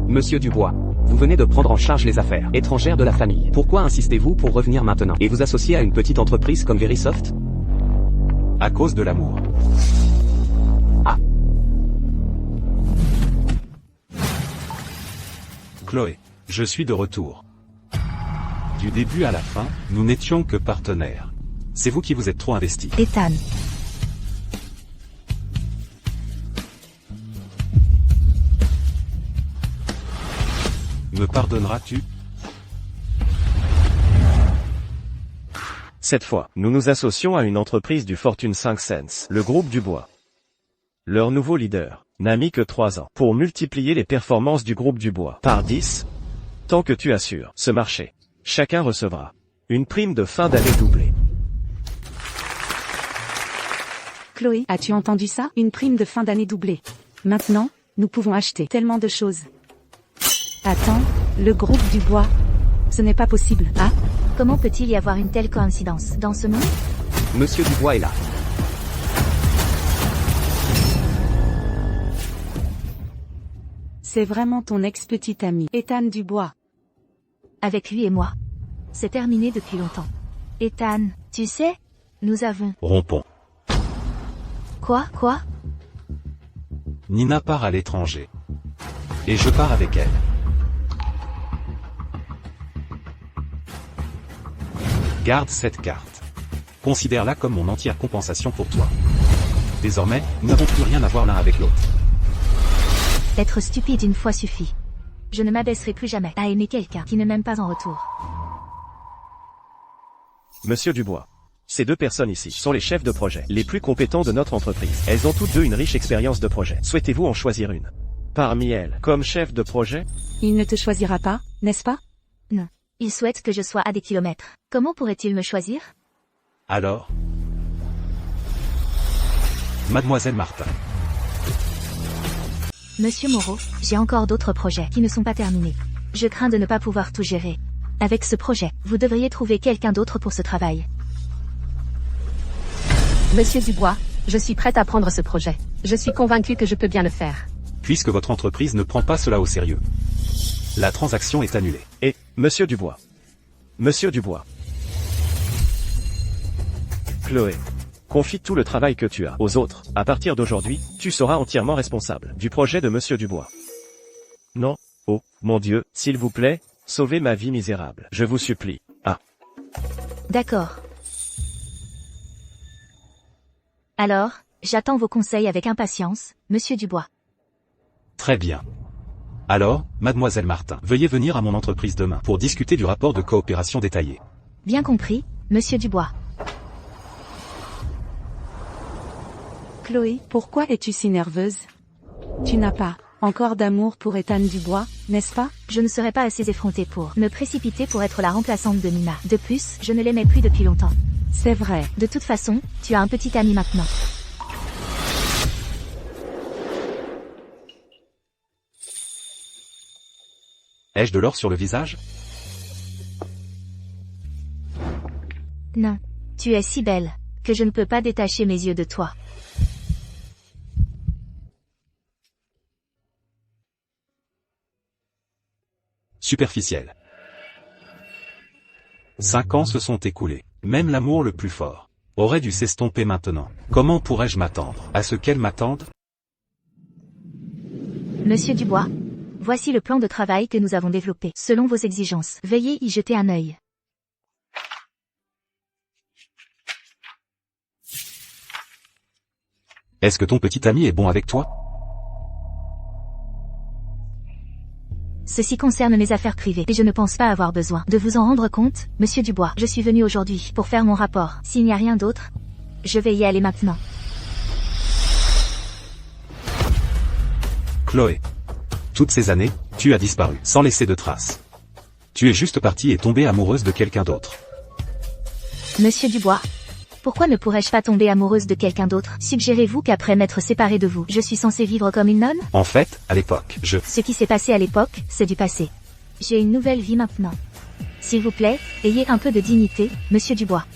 Monsieur Dubois, vous venez de prendre en charge les affaires étrangères de la famille. Pourquoi insistez-vous pour revenir maintenant et vous associer à une petite entreprise comme Verisoft? À cause de l'amour. Ah. Chloé, je suis de retour. Du début à la fin, nous n'étions que partenaires. C'est vous qui vous êtes trop investi. Ethan. Me pardonneras-tu? Cette fois, nous nous associons à une entreprise du Fortune 500, le groupe Dubois. Leur nouveau leader n'a mis que 3 ans pour multiplier les performances du groupe Dubois par 10. Tant que tu assures ce marché, chacun recevra une prime de fin d'année doublée. Chloé, as-tu entendu ça? Une prime de fin d'année doublée. Maintenant, nous pouvons acheter tellement de choses. Attends, le groupe Dubois. Ce n'est pas possible, ah? Comment peut-il y avoir une telle coïncidence dans ce monde? Monsieur Dubois est là. C'est vraiment ton ex-petit ami, Ethan Dubois. Avec lui et moi. C'est terminé depuis longtemps. Ethan, tu sais, nous avons... Rompons. Quoi? Nina part à l'étranger. Et je pars avec elle. Garde cette carte. Considère-la comme mon entière compensation pour toi. Désormais, nous n'avons plus rien à voir l'un avec l'autre. Être stupide une fois suffit. Je ne m'abaisserai plus jamais à aimer quelqu'un qui ne m'aime pas en retour. Monsieur Dubois. Ces 2 personnes ici sont les chefs de projet les plus compétents de notre entreprise. Elles ont toutes 2 une riche expérience de projet. Souhaitez-vous en choisir une parmi elles comme chef de projet? Il ne te choisira pas, n'est-ce pas? Non. Il souhaite que je sois à des kilomètres. Comment pourrait-il me choisir? Alors? Mademoiselle Martin. Monsieur Moreau, j'ai encore d'autres projets qui ne sont pas terminés. Je crains de ne pas pouvoir tout gérer. Avec ce projet, vous devriez trouver quelqu'un d'autre pour ce travail. Monsieur Dubois, je suis prête à prendre ce projet. Je suis convaincue que je peux bien le faire. Puisque votre entreprise ne prend pas cela au sérieux, la transaction est annulée. Et, Monsieur Dubois. Monsieur Dubois. Chloé. Confie tout le travail que tu as aux autres. À partir d'aujourd'hui, tu seras entièrement responsable du projet de Monsieur Dubois. Non? Oh, mon Dieu, s'il vous plaît, sauvez ma vie misérable. Je vous supplie. Ah. D'accord. Alors, j'attends vos conseils avec impatience, Monsieur Dubois. Très bien. Alors, Mademoiselle Martin, veuillez venir à mon entreprise demain pour discuter du rapport de coopération détaillé. Bien compris, Monsieur Dubois. Chloé, pourquoi es-tu si nerveuse? Tu n'as pas encore d'amour pour Ethan Dubois, n'est-ce pas? Je ne serais pas assez effrontée pour me précipiter pour être la remplaçante de Nina. De plus, je ne l'aimais plus depuis longtemps. C'est vrai. De toute façon, tu as un petit ami maintenant. Ai-je de l'or sur le visage? Non. Tu es si belle que je ne peux pas détacher mes yeux de toi. Superficiel. 5 ans se sont écoulés. Même l'amour le plus fort aurait dû s'estomper maintenant. Comment pourrais-je m'attendre à ce qu'elle m'attende? Monsieur Dubois, voici le plan de travail que nous avons développé. Selon vos exigences, veuillez y jeter un œil. Est-ce que ton petit ami est bon avec toi? Ceci concerne mes affaires privées et je ne pense pas avoir besoin de vous en rendre compte, Monsieur Dubois. Je suis venu aujourd'hui pour faire mon rapport. S'il n'y a rien d'autre, je vais y aller maintenant. Chloé. Toutes ces années, tu as disparu, sans laisser de traces. Tu es juste partie et tombée amoureuse de quelqu'un d'autre. Monsieur Dubois, pourquoi ne pourrais-je pas tomber amoureuse de quelqu'un d'autre? Suggérez-vous qu'après m'être séparée de vous, je suis censée vivre comme une nonne? En fait, à l'époque, Ce qui s'est passé à l'époque, c'est du passé. J'ai une nouvelle vie maintenant. S'il vous plaît, ayez un peu de dignité, Monsieur Dubois.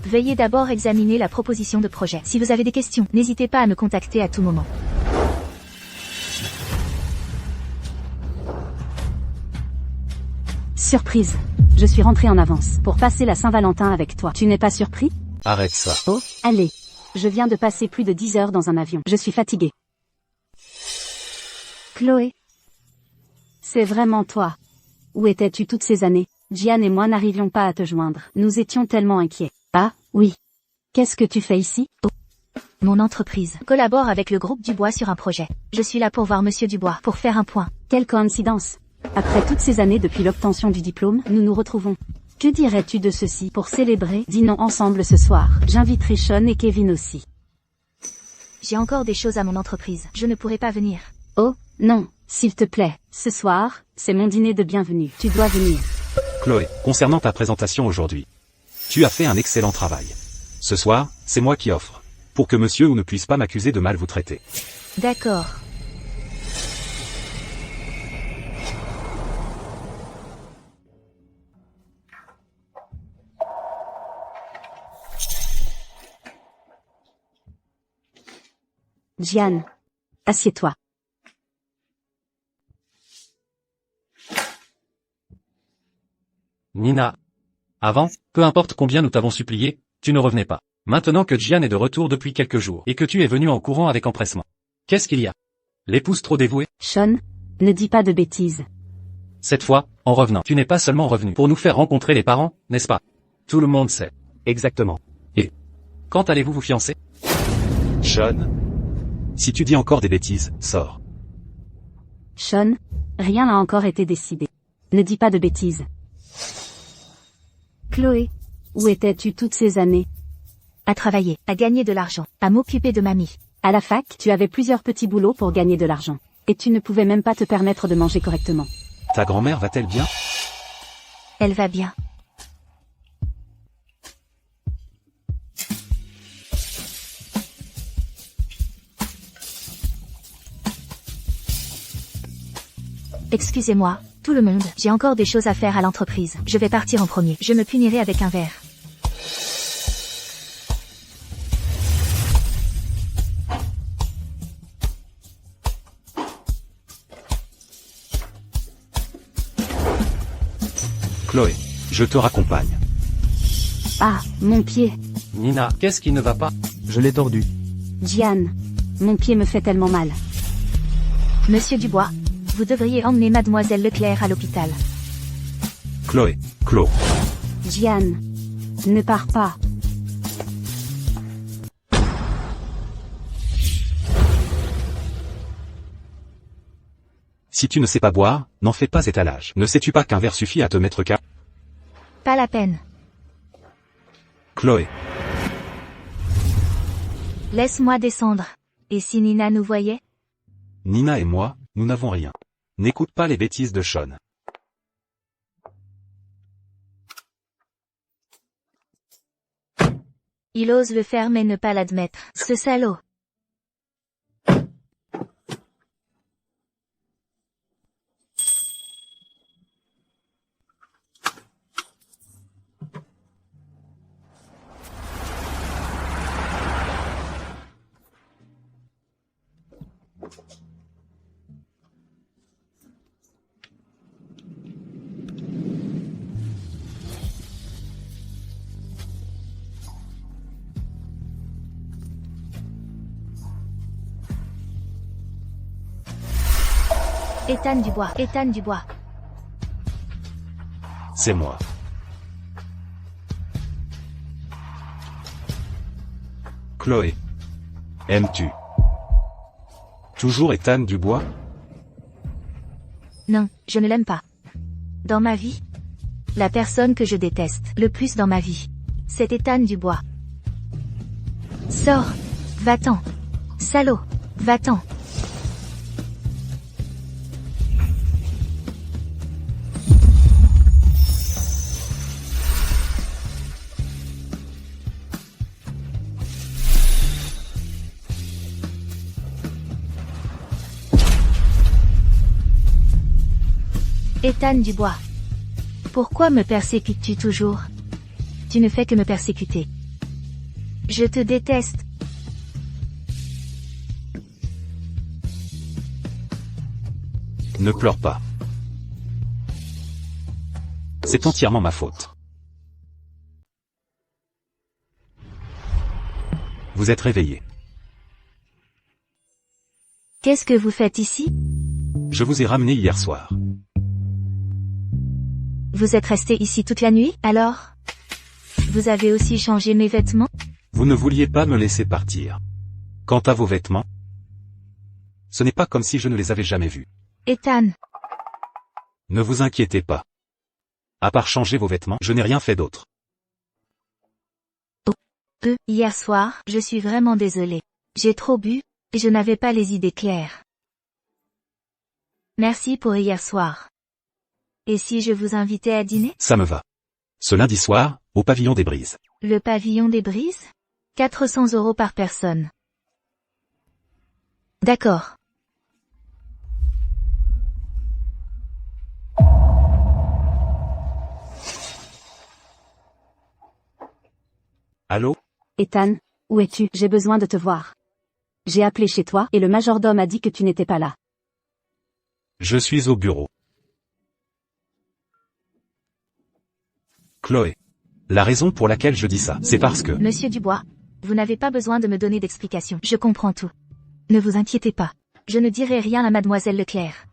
Veuillez d'abord examiner la proposition de projet. Si vous avez des questions, n'hésitez pas à me contacter à tout moment. Surprise. Je suis rentrée en avance pour passer la Saint-Valentin avec toi. Tu n'es pas surpris? Arrête ça. Oh, allez. Je viens de passer plus de 10 heures dans un avion. Je suis fatiguée. Chloé. C'est vraiment toi. Où étais-tu toutes ces années? Gian et moi n'arrivions pas à te joindre. Nous étions tellement inquiets. Ah, oui. Qu'est-ce que tu fais ici? Mon entreprise collabore avec le groupe Dubois sur un projet. Je suis là pour voir Monsieur Dubois, pour faire un point. Quelle coïncidence. Après toutes ces années depuis l'obtention du diplôme, nous nous retrouvons. Que dirais-tu de ceci pour célébrer? Dînons ensemble ce soir. J'inviterai Sean et Kevin aussi. J'ai encore des choses à mon entreprise. Je ne pourrai pas venir. Oh, non, s'il te plaît. Ce soir, c'est mon dîner de bienvenue. Tu dois venir. Chloé, concernant ta présentation aujourd'hui. Tu as fait un excellent travail. Ce soir, c'est moi qui offre. Pour que monsieur ou ne puisse pas m'accuser de mal vous traiter. D'accord. Gian. Assieds-toi. Nina. Avant, peu importe combien nous t'avons supplié, tu ne revenais pas. Maintenant que Gian est de retour depuis quelques jours, et que tu es venu en courant avec empressement. Qu'est-ce qu'il y a? L'épouse trop dévouée? Sean, ne dis pas de bêtises. Cette fois, en revenant, tu n'es pas seulement revenu pour nous faire rencontrer les parents, n'est-ce pas? Tout le monde sait. Exactement. Quand allez-vous vous fiancer? Sean. Si tu dis encore des bêtises, sors. Sean, rien n'a encore été décidé. Ne dis pas de bêtises. Chloé, où étais-tu toutes ces années? À travailler, à gagner de l'argent, à m'occuper de mamie. À la fac, tu avais plusieurs petits boulots pour gagner de l'argent. Et tu ne pouvais même pas te permettre de manger correctement. Ta grand-mère va-t-elle bien? Elle va bien. Excusez-moi, tout le monde, j'ai encore des choses à faire à l'entreprise. Je vais partir en premier. Je me punirai avec un verre. Chloé, je te raccompagne. Ah, mon pied. Nina, qu'est-ce qui ne va pas? Je l'ai tordu. Gian, mon pied me fait tellement mal. Monsieur Dubois, vous devriez emmener mademoiselle Leclerc à l'hôpital. Chloé, Chlo. Gian, ne pars pas. Si tu ne sais pas boire, n'en fais pas étalage. Ne sais-tu pas qu'un verre suffit à te mettre KO? Pas la peine. Chloé. Laisse-moi descendre. Et si Nina nous voyait? Nina et moi, nous n'avons rien. N'écoute pas les bêtises de Sean. Il ose le faire mais ne pas l'admettre. Ce salaud. Ethan Dubois, Ethan Dubois. C'est moi. Chloé. Aimes-tu toujours Ethan Dubois? Non, je ne l'aime pas. Dans ma vie, la personne que je déteste le plus dans ma vie, c'est Ethan Dubois. Sors, va-t'en. Salaud, va-t'en. Ethan Dubois. Pourquoi me persécutes-tu toujours? Tu ne fais que me persécuter. Je te déteste. Ne pleure pas. C'est entièrement ma faute. Vous êtes réveillé. Qu'est-ce que vous faites ici? Je vous ai ramené hier soir. Vous êtes resté ici toute la nuit, alors? Vous avez aussi changé mes vêtements? Vous ne vouliez pas me laisser partir. Quant à vos vêtements, ce n'est pas comme si je ne les avais jamais vus. Ethan, Ne vous inquiétez pas. À part changer vos vêtements, je n'ai rien fait d'autre. hier soir, je suis vraiment désolée. J'ai trop bu, et je n'avais pas les idées claires. Merci pour hier soir. Et si je vous invitais à dîner? Ça me va. Ce lundi soir, au pavillon des Brises. Le pavillon des Brises? 400 € par personne. D'accord. Allô? Ethan, où es-tu? J'ai besoin de te voir. J'ai appelé chez toi et le majordome a dit que tu n'étais pas là. Je suis au bureau. Chloé. La raison pour laquelle je dis ça, c'est parce que... Monsieur Dubois, vous n'avez pas besoin de me donner d'explications. Je comprends tout. Ne vous inquiétez pas. Je ne dirai rien à mademoiselle Leclerc.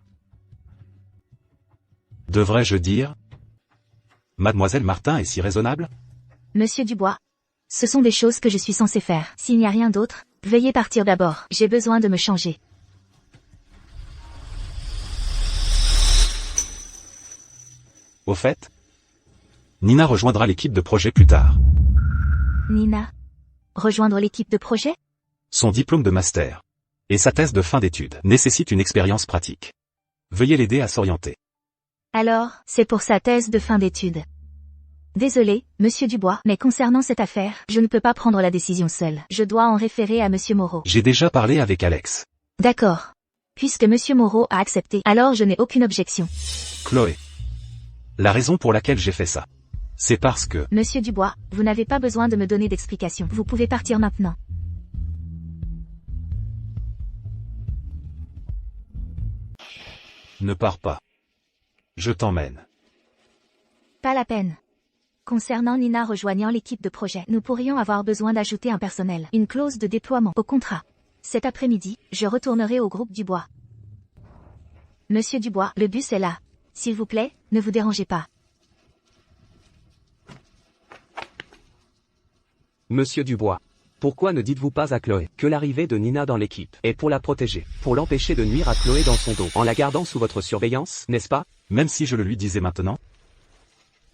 Devrais-je dire? Mademoiselle Martin est si raisonnable? Monsieur Dubois, ce sont des choses que je suis censé faire. S'il n'y a rien d'autre, veuillez partir d'abord. J'ai besoin de me changer. Au fait, Nina rejoindra l'équipe de projet plus tard. Nina, rejoindre l'équipe de projet? Son diplôme de master et sa thèse de fin d'études nécessitent une expérience pratique. Veuillez l'aider à s'orienter. Alors, c'est pour sa thèse de fin d'études. Désolé, Monsieur Dubois, mais concernant cette affaire, je ne peux pas prendre la décision seule. Je dois en référer à Monsieur Moreau. J'ai déjà parlé avec Alex. D'accord. Puisque Monsieur Moreau a accepté, alors je n'ai aucune objection. Chloé. La raison pour laquelle j'ai fait ça, c'est parce que... Monsieur Dubois, vous n'avez pas besoin de me donner d'explications. Vous pouvez partir maintenant. Ne pars pas. Je t'emmène. Pas la peine. Concernant Nina rejoignant l'équipe de projet, nous pourrions avoir besoin d'ajouter un personnel, une clause de déploiement au contrat. Cet après-midi, je retournerai au groupe Dubois. Monsieur Dubois, le bus est là. S'il vous plaît, ne vous dérangez pas. Monsieur Dubois. Pourquoi ne dites-vous pas à Chloé que l'arrivée de Nina dans l'équipe est pour la protéger, pour l'empêcher de nuire à Chloé dans son dos, en la gardant sous votre surveillance, n'est-ce pas? Même si je le lui disais maintenant,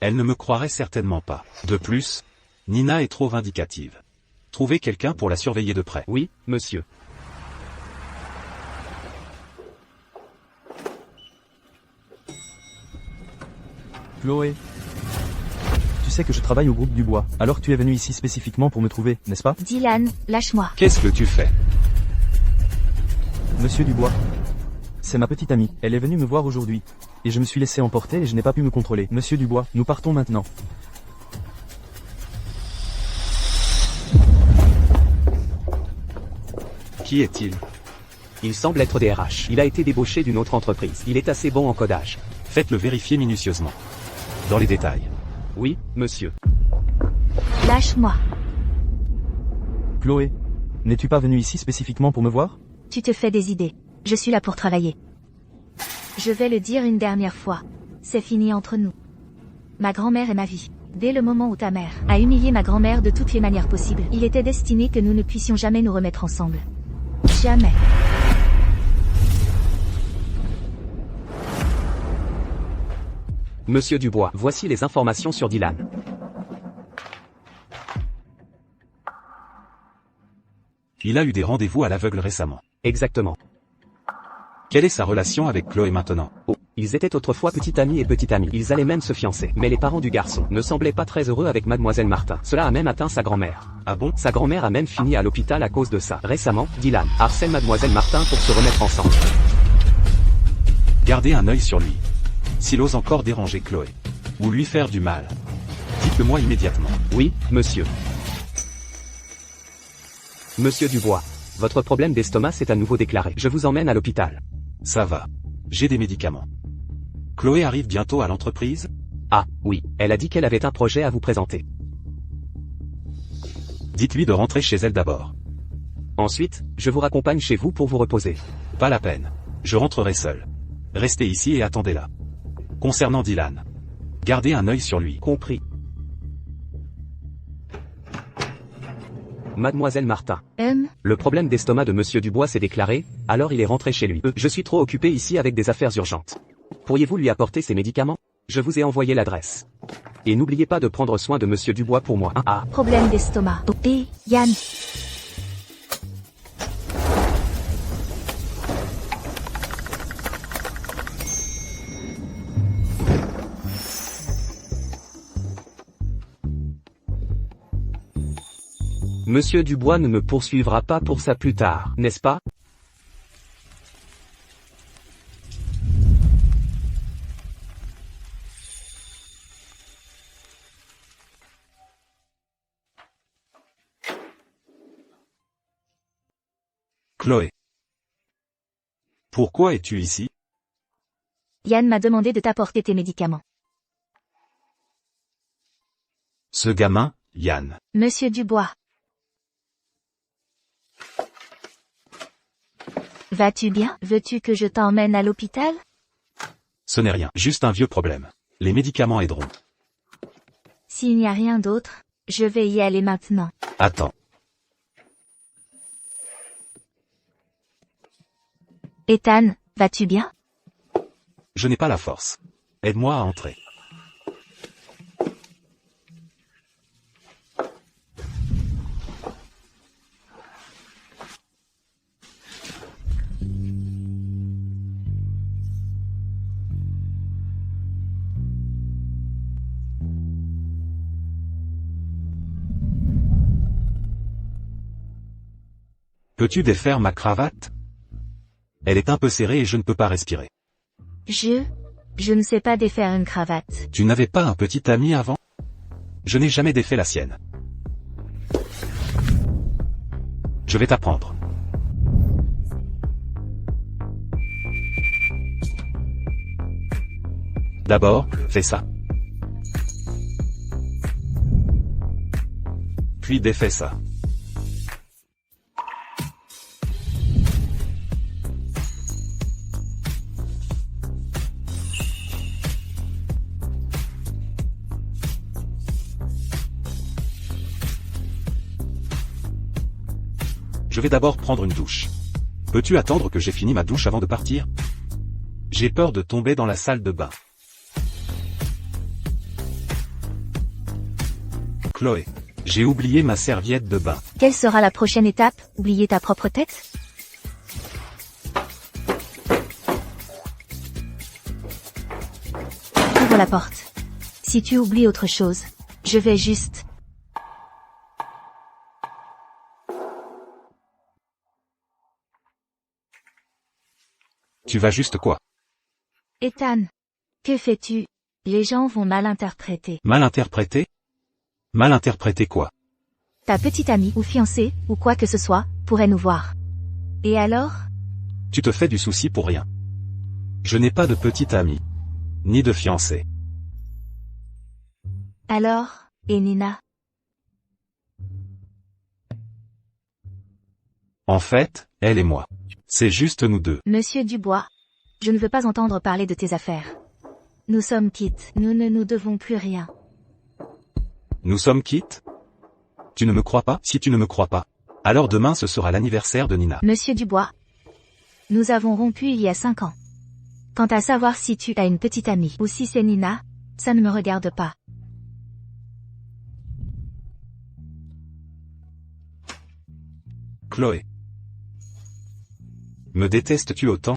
elle ne me croirait certainement pas. De plus, Nina est trop vindicative. Trouvez quelqu'un pour la surveiller de près. Oui, monsieur. Chloé. Tu sais que je travaille au groupe Dubois, alors tu es venu ici spécifiquement pour me trouver, n'est-ce pas? Dylan, lâche-moi. Qu'est-ce que tu fais? Monsieur Dubois. C'est ma petite amie, elle est venue me voir aujourd'hui. Et je me suis laissé emporter et je n'ai pas pu me contrôler. Monsieur Dubois, nous partons maintenant. Qui est-il? Il semble être DRH. Il a été débauché d'une autre entreprise. Il est assez bon en codage. Faites-le vérifier minutieusement. Dans les détails. Oui, monsieur. Lâche-moi. Chloé. N'es-tu pas venue ici spécifiquement pour me voir? Tu te fais des idées. Je suis là pour travailler. Je vais le dire une dernière fois. C'est fini entre nous. Ma grand-mère est ma vie. Dès le moment où ta mère a humilié ma grand-mère de toutes les manières possibles, il était destiné que nous ne puissions jamais nous remettre ensemble. Jamais. Monsieur Dubois, voici les informations sur Dylan. Il a eu des rendez-vous à l'aveugle récemment. Exactement. Quelle est sa relation avec Chloé maintenant? Oh, ils étaient autrefois petit ami et petite amie. Ils allaient même se fiancer. Mais les parents du garçon ne semblaient pas très heureux avec mademoiselle Martin. Cela a même atteint sa grand-mère. Ah bon? Sa grand-mère a même fini à l'hôpital à cause de ça. Récemment, Dylan harcèle mademoiselle Martin pour se remettre ensemble. Gardez un œil sur lui. S'il ose encore déranger Chloé, ou lui faire du mal, dites-le moi immédiatement. Oui, monsieur. Monsieur Dubois, votre problème d'estomac s'est à nouveau déclaré. Je vous emmène à l'hôpital. Ça va. J'ai des médicaments. Chloé arrive bientôt à l'entreprise? Ah, oui, elle a dit qu'elle avait un projet à vous présenter. Dites-lui de rentrer chez elle d'abord. Ensuite, je vous raccompagne chez vous pour vous reposer. Pas la peine. Je rentrerai seul. Restez ici et attendez-la. Concernant Dylan, gardez un œil sur lui. Compris. Mademoiselle Martin. Le problème d'estomac de Monsieur Dubois s'est déclaré, alors il est rentré chez lui. Je suis trop occupé ici avec des affaires urgentes. Pourriez-vous lui apporter ses médicaments? Je vous ai envoyé l'adresse. Et n'oubliez pas de prendre soin de Monsieur Dubois pour moi. Ah. Problème d'estomac. OP, Yann. Monsieur Dubois ne me poursuivra pas pour ça plus tard, n'est-ce pas? Chloé. Pourquoi es-tu ici? Yann m'a demandé de t'apporter tes médicaments. Ce gamin, Yann. Monsieur Dubois. Vas-tu bien? Veux-tu que je t'emmène à l'hôpital? Ce n'est rien, juste un vieux problème. Les médicaments aideront. S'il n'y a rien d'autre, je vais y aller maintenant. Attends. Ethan, vas-tu bien? Je n'ai pas la force. Aide-moi à entrer. Peux-tu défaire ma cravate? Elle est un peu serrée et je ne peux pas respirer. Je ne sais pas défaire une cravate. Tu n'avais pas un petit ami avant? Je n'ai jamais défait la sienne. Je vais t'apprendre. D'abord, fais ça. Puis défais ça. Je vais d'abord prendre une douche. Peux-tu attendre que j'ai fini ma douche avant de partir? J'ai peur de tomber dans la salle de bain. Chloé, j'ai oublié ma serviette de bain. Quelle sera la prochaine étape? Oublier ta propre tête? Ouvre la porte. Si tu oublies autre chose, je vais juste... Tu vas juste quoi? Ethan, que fais-tu? Les gens vont mal interpréter. Mal interprété? Mal interprété quoi? Ta petite amie ou fiancée, ou quoi que ce soit, pourrait nous voir. Et alors? Tu te fais du souci pour rien. Je n'ai pas de petite amie. Ni de fiancée. Alors, et Nina? En fait, elle et moi. C'est juste nous deux. Monsieur Dubois, je ne veux pas entendre parler de tes affaires. Nous sommes quittes, nous ne nous devons plus rien. Nous sommes quittes? Tu ne me crois pas? Si tu ne me crois pas, alors demain ce sera l'anniversaire de Nina. Monsieur Dubois, nous avons rompu il y a 5 ans. Quant à savoir si tu as une petite amie ou si c'est Nina, ça ne me regarde pas. Chloé. Me détestes-tu autant?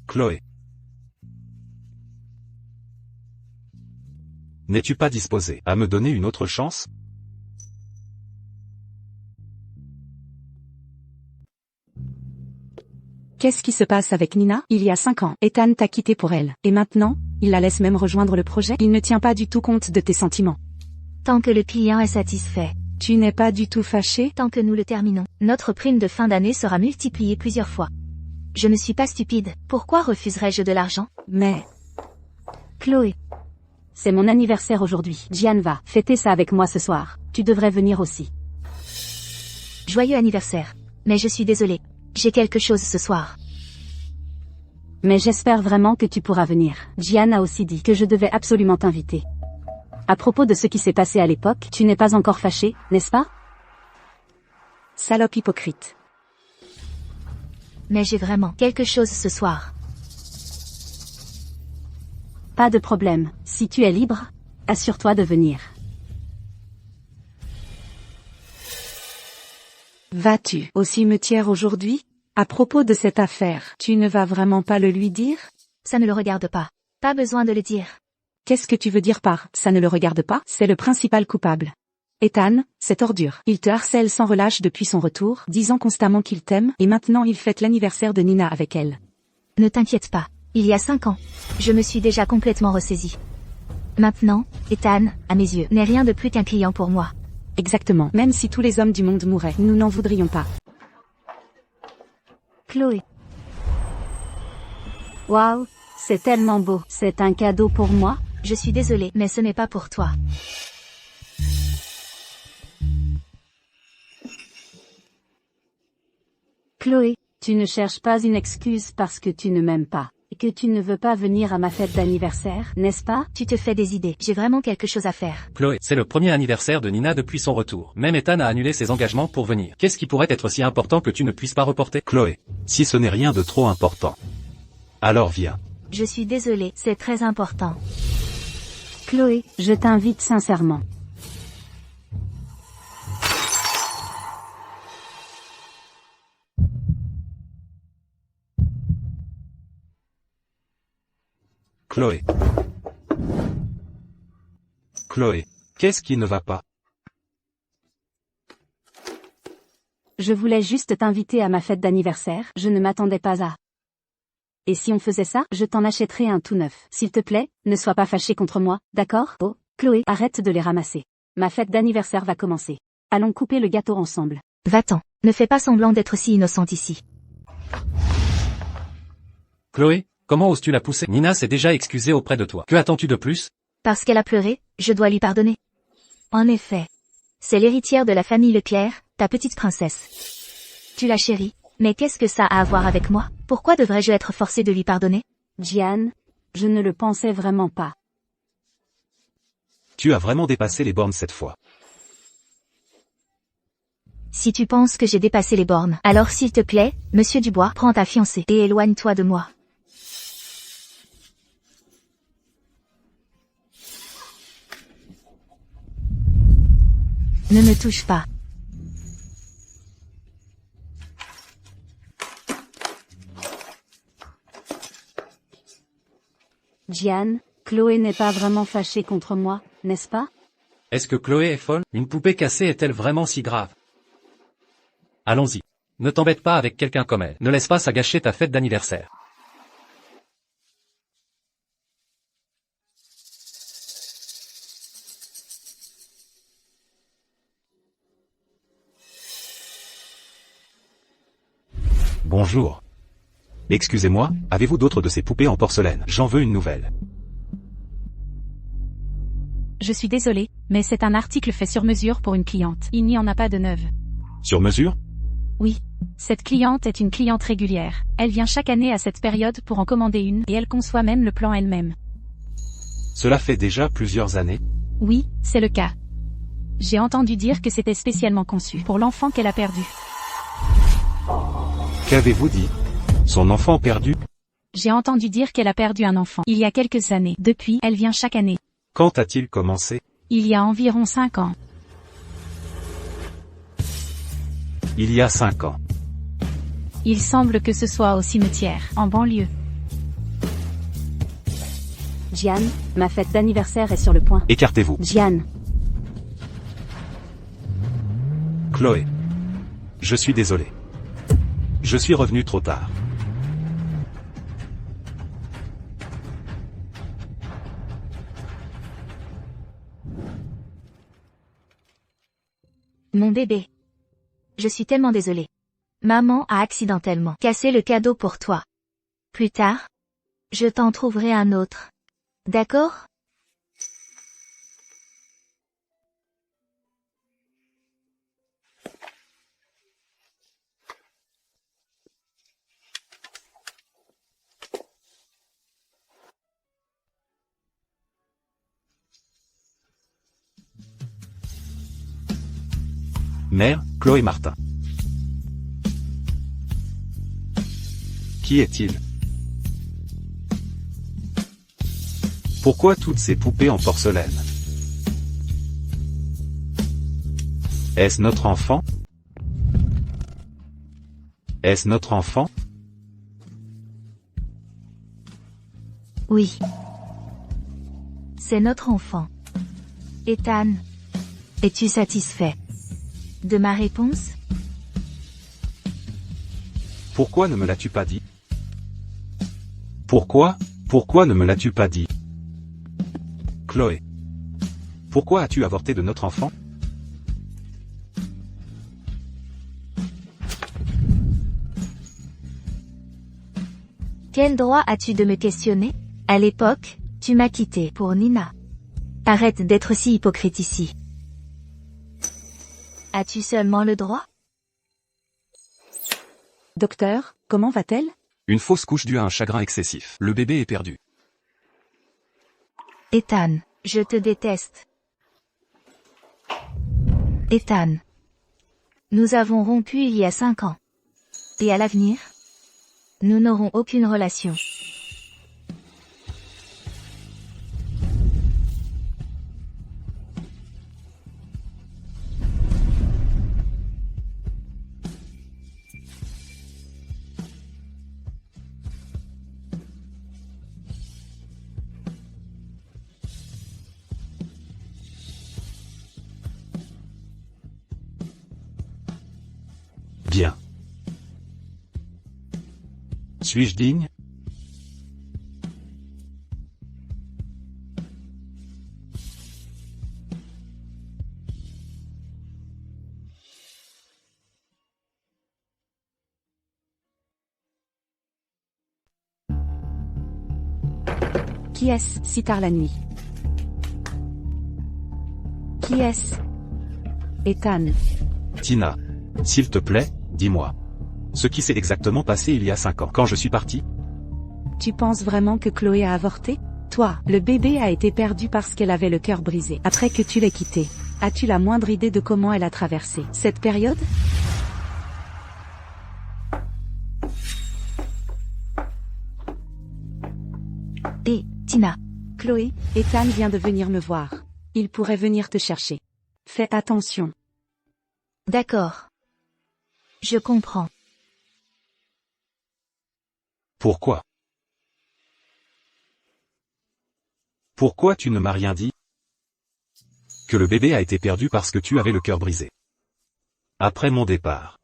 Chloé. N'es-tu pas disposée à me donner une autre chance? Qu'est-ce qui se passe avec Nina? Il y a 5 ans, Ethan t'a quitté pour elle. Et maintenant, il la laisse même rejoindre le projet? Il ne tient pas du tout compte de tes sentiments. Tant que le client est satisfait, Tu n'es pas du tout fâché? Tant que nous le terminons, notre prime de fin d'année sera multipliée plusieurs fois. Je ne suis pas stupide. Pourquoi refuserais-je de l'argent? Mais... Chloé. C'est mon anniversaire aujourd'hui. Jian va fêter ça avec moi ce soir. Tu devrais venir aussi. Joyeux anniversaire. Mais je suis désolée. J'ai quelque chose ce soir. Mais j'espère vraiment que tu pourras venir. Jian a aussi dit que je devais absolument t'inviter. À propos de ce qui s'est passé à l'époque, tu n'es pas encore fâché, n'est-ce pas? Salope hypocrite. Mais j'ai vraiment quelque chose ce soir. Pas de problème. Si tu es libre, assure-toi de venir. Vas-tu au cimetière aujourd'hui? À propos de cette affaire, tu ne vas vraiment pas le lui dire? Ça ne le regarde pas. Pas besoin de le dire. Qu'est-ce que tu veux dire par « ça ne le regarde pas »? C'est le principal coupable. Ethan, cette ordure. Il te harcèle sans relâche depuis son retour, disant constamment qu'il t'aime, et maintenant il fête l'anniversaire de Nina avec elle. Ne t'inquiète pas. Il y a 5 ans, je me suis déjà complètement ressaisie. Maintenant, Ethan, à mes yeux, n'est rien de plus qu'un client pour moi. Exactement. Même si tous les hommes du monde mouraient, nous n'en voudrions pas. Chloé. Waouh, c'est tellement beau. C'est un cadeau pour moi? Je suis désolée, mais ce n'est pas pour toi. Chloé, tu ne cherches pas une excuse parce que tu ne m'aimes pas. Et que tu ne veux pas venir à ma fête d'anniversaire, n'est-ce pas? Tu te fais des idées. J'ai vraiment quelque chose à faire. Chloé, c'est le premier anniversaire de Nina depuis son retour. Même Ethan a annulé ses engagements pour venir. Qu'est-ce qui pourrait être si important que tu ne puisses pas reporter? Chloé, si ce n'est rien de trop important, alors viens. Je suis désolée, c'est très important. Chloé, je t'invite sincèrement. Chloé. Chloé, qu'est-ce qui ne va pas? Je voulais juste t'inviter à ma fête d'anniversaire, je ne m'attendais pas à... Et si on faisait ça, je t'en achèterais un tout neuf. S'il te plaît, ne sois pas fâché contre moi, d'accord? Oh, Chloé, arrête de les ramasser. Ma fête d'anniversaire va commencer. Allons couper le gâteau ensemble. Va-t'en. Ne fais pas semblant d'être si innocente ici. Chloé, comment oses-tu la pousser? Nina s'est déjà excusée auprès de toi. Que attends-tu de plus? Parce qu'elle a pleuré, je dois lui pardonner. En effet. C'est l'héritière de la famille Leclerc, ta petite princesse. Tu la chéris, mais qu'est-ce que ça a à voir avec moi? Pourquoi devrais-je être forcée de lui pardonner? Jian, je ne le pensais vraiment pas. Tu as vraiment dépassé les bornes cette fois. Si tu penses que j'ai dépassé les bornes, alors s'il te plaît, Monsieur Dubois, prends ta fiancée et éloigne-toi de moi. Ne me touche pas. Jian, Chloé n'est pas vraiment fâchée contre moi, n'est-ce pas? Est-ce que Chloé est folle? Une poupée cassée est-elle vraiment si grave? Allons-y. Ne t'embête pas avec quelqu'un comme elle. Ne laisse pas ça gâcher ta fête d'anniversaire. Bonjour. Excusez-moi, avez-vous d'autres de ces poupées en porcelaine? J'en veux une nouvelle. Je suis désolée, mais c'est un article fait sur mesure pour une cliente. Il n'y en a pas de neuve. Sur mesure? Oui. Cette cliente est une cliente régulière. Elle vient chaque année à cette période pour en commander une, et elle conçoit même le plan elle-même. Cela fait déjà plusieurs années? Oui, c'est le cas. J'ai entendu dire que c'était spécialement conçu pour l'enfant qu'elle a perdu. Qu'avez-vous dit? Son enfant perdu? J'ai entendu dire qu'elle a perdu un enfant il y a quelques années. Depuis, elle vient chaque année. Quand a-t-il commencé? Il y a environ 5 ans. Il y a 5 ans. Il semble que ce soit au cimetière, en banlieue. Jian, ma fête d'anniversaire est sur le point. Écartez-vous. Jian. Chloé. Je suis désolé. Je suis revenu trop tard. Mon bébé. Je suis tellement désolée. Maman a accidentellement cassé le cadeau pour toi. Plus tard, je t'en trouverai un autre. D'accord? Mère, Chloé Martin. Qui est-il? Pourquoi toutes ces poupées en porcelaine? Est-ce notre enfant? Est-ce notre enfant? Oui. C'est notre enfant. Ethan. Es-tu satisfait de ma réponse? Pourquoi ne me l'as-tu pas dit? Pourquoi ne me l'as-tu pas dit? Chloé. Pourquoi as-tu avorté de notre enfant? Quel droit as-tu de me questionner? À l'époque, tu m'as quitté pour Nina. Arrête d'être si hypocrite ici. As-tu seulement le droit? Docteur, comment va-t-elle? Une fausse couche due à un chagrin excessif. Le bébé est perdu. Ethan, je te déteste. Ethan. Nous avons rompu il y a 5 ans. Et à l'avenir, nous n'aurons aucune relation. Bien. Suis-je digne? Qui est-ce, si tard la nuit? Qui est-ce? Ethan. Tina. S'il te plaît, dis-moi. Ce qui s'est exactement passé il y a 5 ans, quand je suis parti? Tu penses vraiment que Chloé a avorté? Toi, le bébé a été perdu parce qu'elle avait le cœur brisé. Après que tu l'aies quitté, as-tu la moindre idée de comment elle a traversé cette période? Et, Tina. Chloé, Ethan vient de venir me voir. Il pourrait venir te chercher. Fais attention. D'accord. Je comprends. Pourquoi? Pourquoi tu ne m'as rien dit? Que le bébé a été perdu parce que tu avais le cœur brisé. Après mon départ.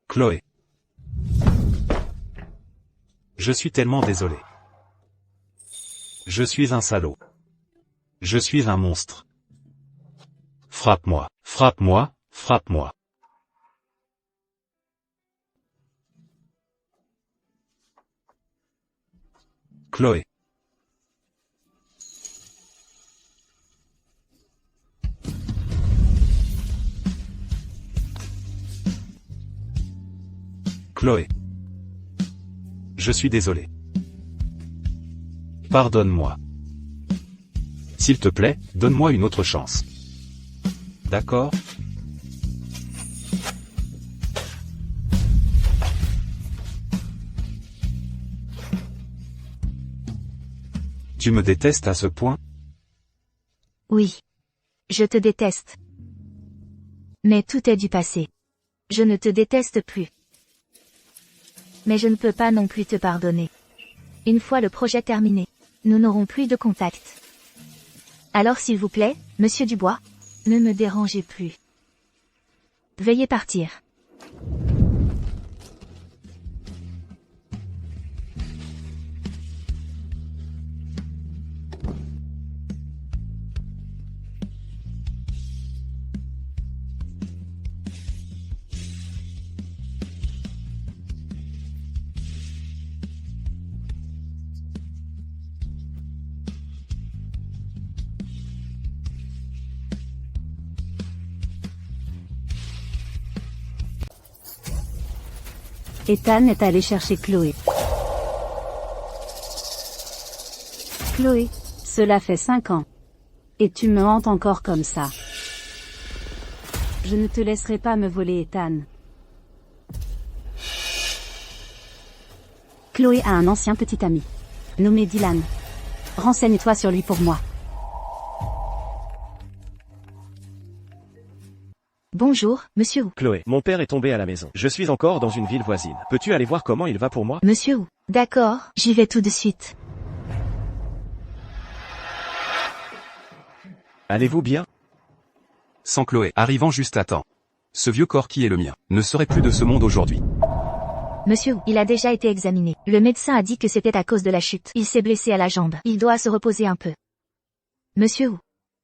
Chloé. Je suis tellement désolé. Je suis un salaud. Je suis un monstre. Frappe-moi, frappe-moi, frappe-moi. Chloé. Chloé. Je suis désolé. Pardonne-moi. S'il te plaît, donne-moi une autre chance. D'accord? Tu me détestes à ce point? Oui. Je te déteste. Mais tout est du passé. Je ne te déteste plus. Mais je ne peux pas non plus te pardonner. Une fois le projet terminé, nous n'aurons plus de contact. Alors s'il vous plaît, Monsieur Dubois, ne me dérangez plus. Veuillez partir. Ethan est allé chercher Chloé. Chloé, cela fait 5 ans. Et tu me hantes encore comme ça. Je ne te laisserai pas me voler Ethan. Chloé a un ancien petit ami. Nommé Dylan. Renseigne-toi sur lui pour moi. Bonjour, monsieur Wu. Chloé, mon père est tombé à la maison. Je suis encore dans une ville voisine. Peux-tu aller voir comment il va pour moi? Monsieur Wu. D'accord, j'y vais tout de suite. Allez-vous bien? Sans Chloé, arrivant juste à temps. Ce vieux corps qui est le mien, ne serait plus de ce monde aujourd'hui. Monsieur Wu, il a déjà été examiné. Le médecin a dit que c'était à cause de la chute. Il s'est blessé à la jambe. Il doit se reposer un peu. Monsieur Wu.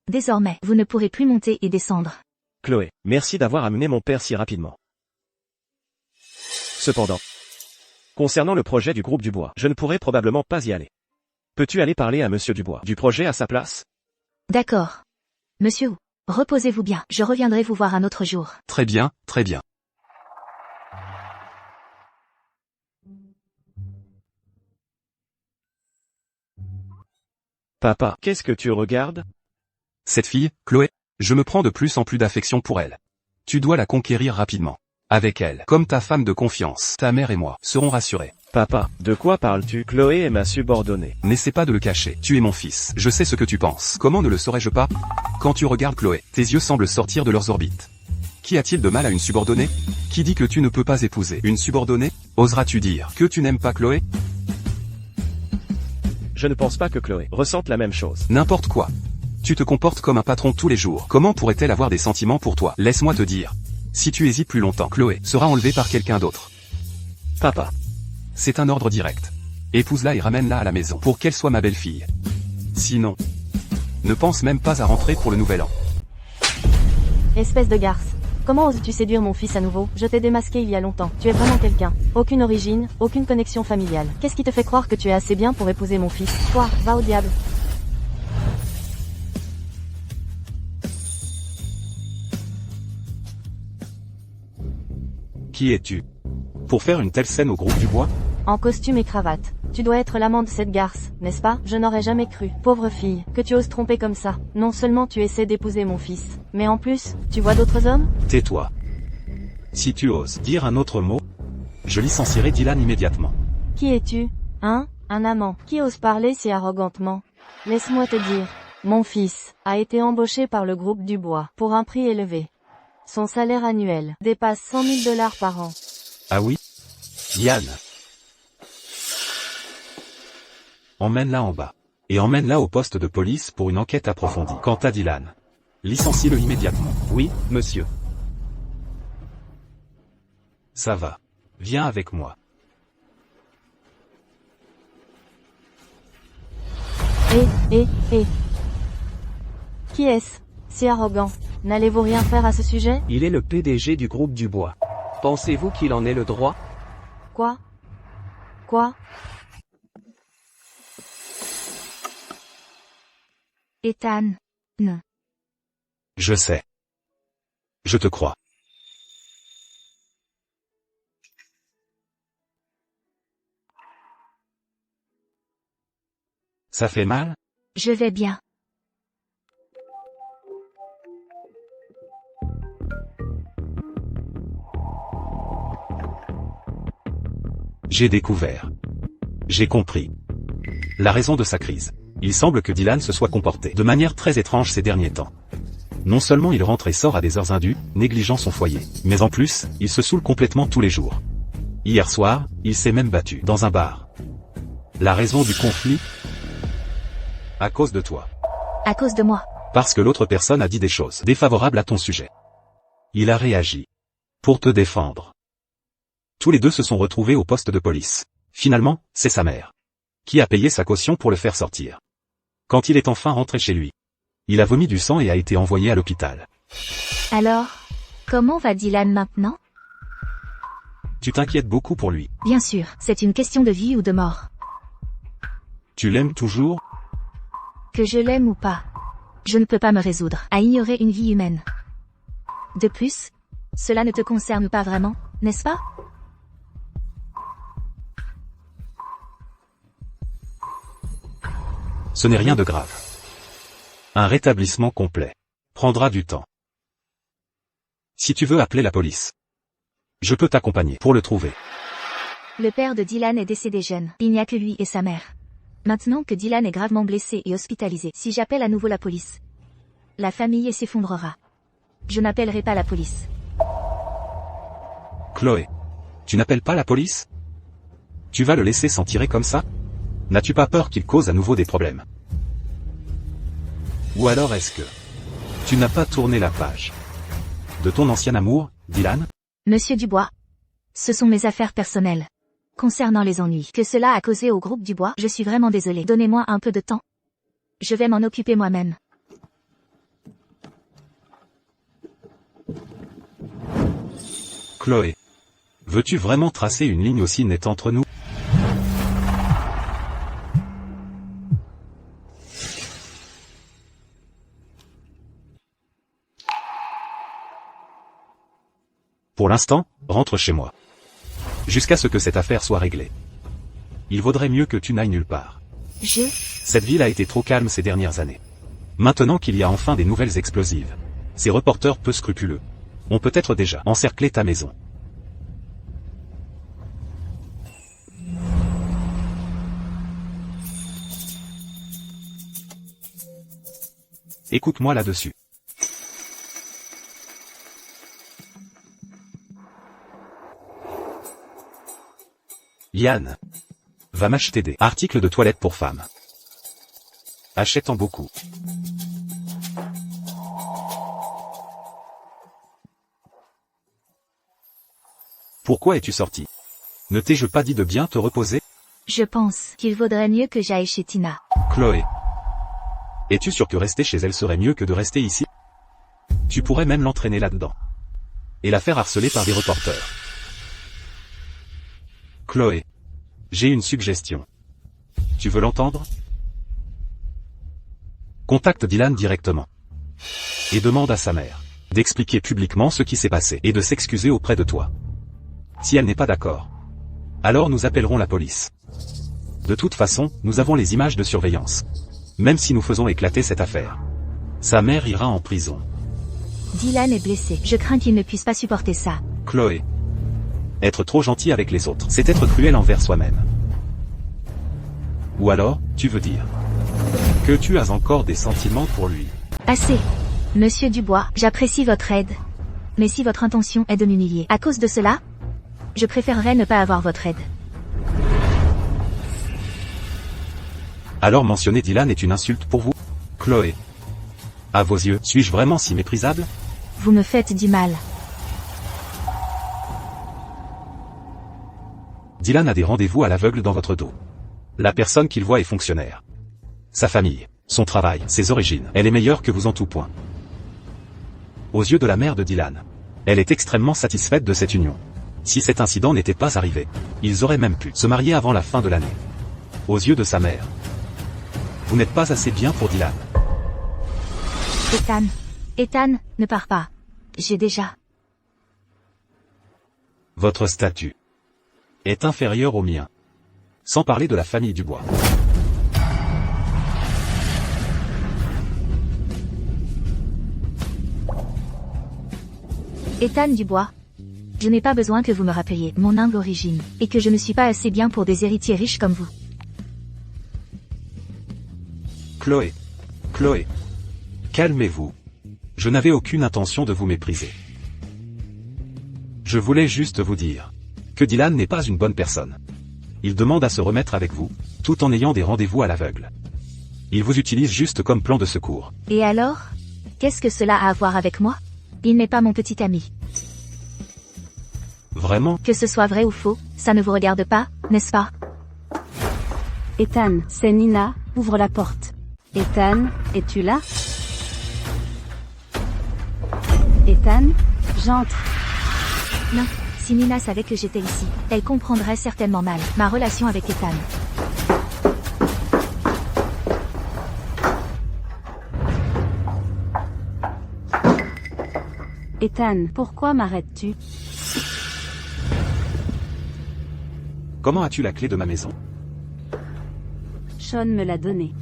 Désormais, vous ne pourrez plus monter et descendre. Chloé, merci d'avoir amené mon père si rapidement. Cependant, concernant le projet du groupe Dubois, je ne pourrai probablement pas y aller. Peux-tu aller parler à Monsieur Dubois du projet à sa place? D'accord. Monsieur Wu, reposez-vous bien. Je reviendrai vous voir un autre jour. Très bien, très bien. Papa, qu'est-ce que tu regardes? Cette fille, Chloé, je me prends de plus en plus d'affection pour elle. Tu dois la conquérir rapidement. Avec elle, comme ta femme de confiance, ta mère et moi serons rassurés. Papa, de quoi parles-tu? Chloé est ma subordonnée. N'essaie pas de le cacher, tu es mon fils. Je sais ce que tu penses. Comment ne le saurais-je pas? Quand tu regardes Chloé, tes yeux semblent sortir de leurs orbites. Qu'y a-t-il de mal à une subordonnée? Qui dit que tu ne peux pas épouser une subordonnée? Oseras-tu dire que tu n'aimes pas Chloé? Je ne pense pas que Chloé ressente la même chose. N'importe quoi. Tu te comportes comme un patron tous les jours. Comment pourrait-elle avoir des sentiments pour toi? Laisse-moi te dire. Si tu hésites plus longtemps, Chloé sera enlevée par quelqu'un d'autre. Papa. C'est un ordre direct. Épouse-la et ramène-la à la maison pour qu'elle soit ma belle-fille. Sinon, ne pense même pas à rentrer pour le nouvel an. Espèce de garce. Comment oses-tu séduire mon fils à nouveau? Je t'ai démasqué il y a longtemps. Tu es vraiment quelqu'un. Aucune origine, aucune connexion familiale. Qu'est-ce qui te fait croire que tu es assez bien pour épouser mon fils? Toi, va au diable. Qui es-tu? Pour faire une telle scène au groupe Dubois? En costume et cravate. Tu dois être l'amant de cette garce, n'est-ce pas? Je n'aurais jamais cru, pauvre fille, que tu oses tromper comme ça. Non seulement tu essaies d'épouser mon fils, mais en plus, tu vois d'autres hommes? Tais-toi. Si tu oses dire un autre mot, je licencierai Dylan immédiatement. Qui es-tu? Hein? Un amant. Qui ose parler si arrogantement? Laisse-moi te dire. Mon fils a été embauché par le groupe Dubois pour un prix élevé. Son salaire annuel dépasse 100 000 $ par an. Ah oui? Yann. Emmène-la en bas. Et emmène-la au poste de police pour une enquête approfondie. Quant à Dylan, licencie-le immédiatement. Oui, monsieur. Ça va. Viens avec moi. Qui est-ce? Si arrogant. N'allez-vous rien faire à ce sujet? Il est le PDG du groupe Dubois. Pensez-vous qu'il en ait le droit? Quoi? Quoi? Ethan. Non. Je sais. Je te crois. Ça fait mal? Je vais bien. J'ai découvert. J'ai compris. La raison de sa crise. Il semble que Dylan se soit comporté de manière très étrange ces derniers temps. Non seulement il rentre et sort à des heures indues, négligeant son foyer, mais en plus, il se saoule complètement tous les jours. Hier soir, il s'est même battu dans un bar. La raison du conflit? À cause de toi. À cause de moi. Parce que l'autre personne a dit des choses défavorables à ton sujet. Il a réagi. Pour te défendre. Tous les deux se sont retrouvés au poste de police. Finalement, c'est sa mère qui a payé sa caution pour le faire sortir. Quand il est enfin rentré chez lui, il a vomi du sang et a été envoyé à l'hôpital. Alors, comment va Dylan maintenant? Tu t'inquiètes beaucoup pour lui. Bien sûr, c'est une question de vie ou de mort. Tu l'aimes toujours? Que je l'aime ou pas, je ne peux pas me résoudre à ignorer une vie humaine. De plus, cela ne te concerne pas vraiment, n'est-ce pas? Ce n'est rien de grave. Un rétablissement complet prendra du temps. Si tu veux appeler la police, je peux t'accompagner pour le trouver. Le père de Dylan est décédé jeune. Il n'y a que lui et sa mère. Maintenant que Dylan est gravement blessé et hospitalisé, si j'appelle à nouveau la police, la famille s'effondrera. Je n'appellerai pas la police. Chloé, tu n'appelles pas la police? Tu vas le laisser s'en tirer comme ça? N'as-tu pas peur qu'il cause à nouveau des problèmes? Ou alors est-ce que tu n'as pas tourné la page de ton ancien amour, Dylan? Monsieur Dubois, ce sont mes affaires personnelles. Concernant les ennuis que cela a causé au groupe Dubois, je suis vraiment désolé. Donnez-moi un peu de temps. Je vais m'en occuper moi-même. Chloé, veux-tu vraiment tracer une ligne aussi nette entre nous? Pour l'instant, rentre chez moi. Jusqu'à ce que cette affaire soit réglée. Il vaudrait mieux que tu n'ailles nulle part. Cette ville a été trop calme ces dernières années. Maintenant qu'il y a enfin des nouvelles explosives, ces reporters peu scrupuleux ont peut-être déjà encerclé ta maison. Écoute-moi là-dessus. Yann va m'acheter des articles de toilette pour femmes. Achète-en beaucoup. Pourquoi es-tu sorti? Ne t'ai-je pas dit de bien te reposer? Je pense qu'il vaudrait mieux que j'aille chez Tina. Chloé, es-tu sûr que rester chez elle serait mieux que de rester ici? Tu pourrais même l'entraîner là-dedans. Et la faire harceler par des reporters. Chloé, j'ai une suggestion. Tu veux l'entendre? Contacte Dylan directement. Et demande à sa mère d'expliquer publiquement ce qui s'est passé et de s'excuser auprès de toi. Si elle n'est pas d'accord, alors nous appellerons la police. De toute façon, nous avons les images de surveillance. Même si nous faisons éclater cette affaire, sa mère ira en prison. Dylan est blessé. Je crains qu'il ne puisse pas supporter ça. Chloé, être trop gentil avec les autres, c'est être cruel envers soi-même. Ou alors, tu veux dire que tu as encore des sentiments pour lui? Assez. Monsieur Dubois, j'apprécie votre aide. Mais si votre intention est de m'humilier à cause de cela, je préférerais ne pas avoir votre aide. Alors mentionner Dylan est une insulte pour vous? Chloé, à vos yeux, suis-je vraiment si méprisable? Vous me faites du mal. Dylan a des rendez-vous à l'aveugle dans votre dos. La personne qu'il voit est fonctionnaire. Sa famille, son travail, ses origines, elle est meilleure que vous en tout point. Aux yeux de la mère de Dylan, elle est extrêmement satisfaite de cette union. Si cet incident n'était pas arrivé, ils auraient même pu se marier avant la fin de l'année. Aux yeux de sa mère, vous n'êtes pas assez bien pour Dylan. Ethan, ne pars pas. J'ai déjà. Votre statut est inférieur au mien. Sans parler de la famille Dubois. Ethan Dubois. Je n'ai pas besoin que vous me rappeliez mon humble origine, et que je ne suis pas assez bien pour des héritiers riches comme vous. Chloé, calmez-vous. Je n'avais aucune intention de vous mépriser. Je voulais juste vous dire que Dylan n'est pas une bonne personne. Il demande à se remettre avec vous, tout en ayant des rendez-vous à l'aveugle. Il vous utilise juste comme plan de secours. Et alors? Qu'est-ce que cela a à voir avec moi? Il n'est pas mon petit ami. Vraiment? Que ce soit vrai ou faux, ça ne vous regarde pas, n'est-ce pas? Ethan, c'est Nina, ouvre la porte. Ethan, es-tu là? Ethan, j'entre. Non, si Nina savait que j'étais ici, elle comprendrait certainement mal ma relation avec Ethan. Ethan, pourquoi m'arrêtes-tu? Comment as-tu la clé de ma maison? Sean me l'a donnée.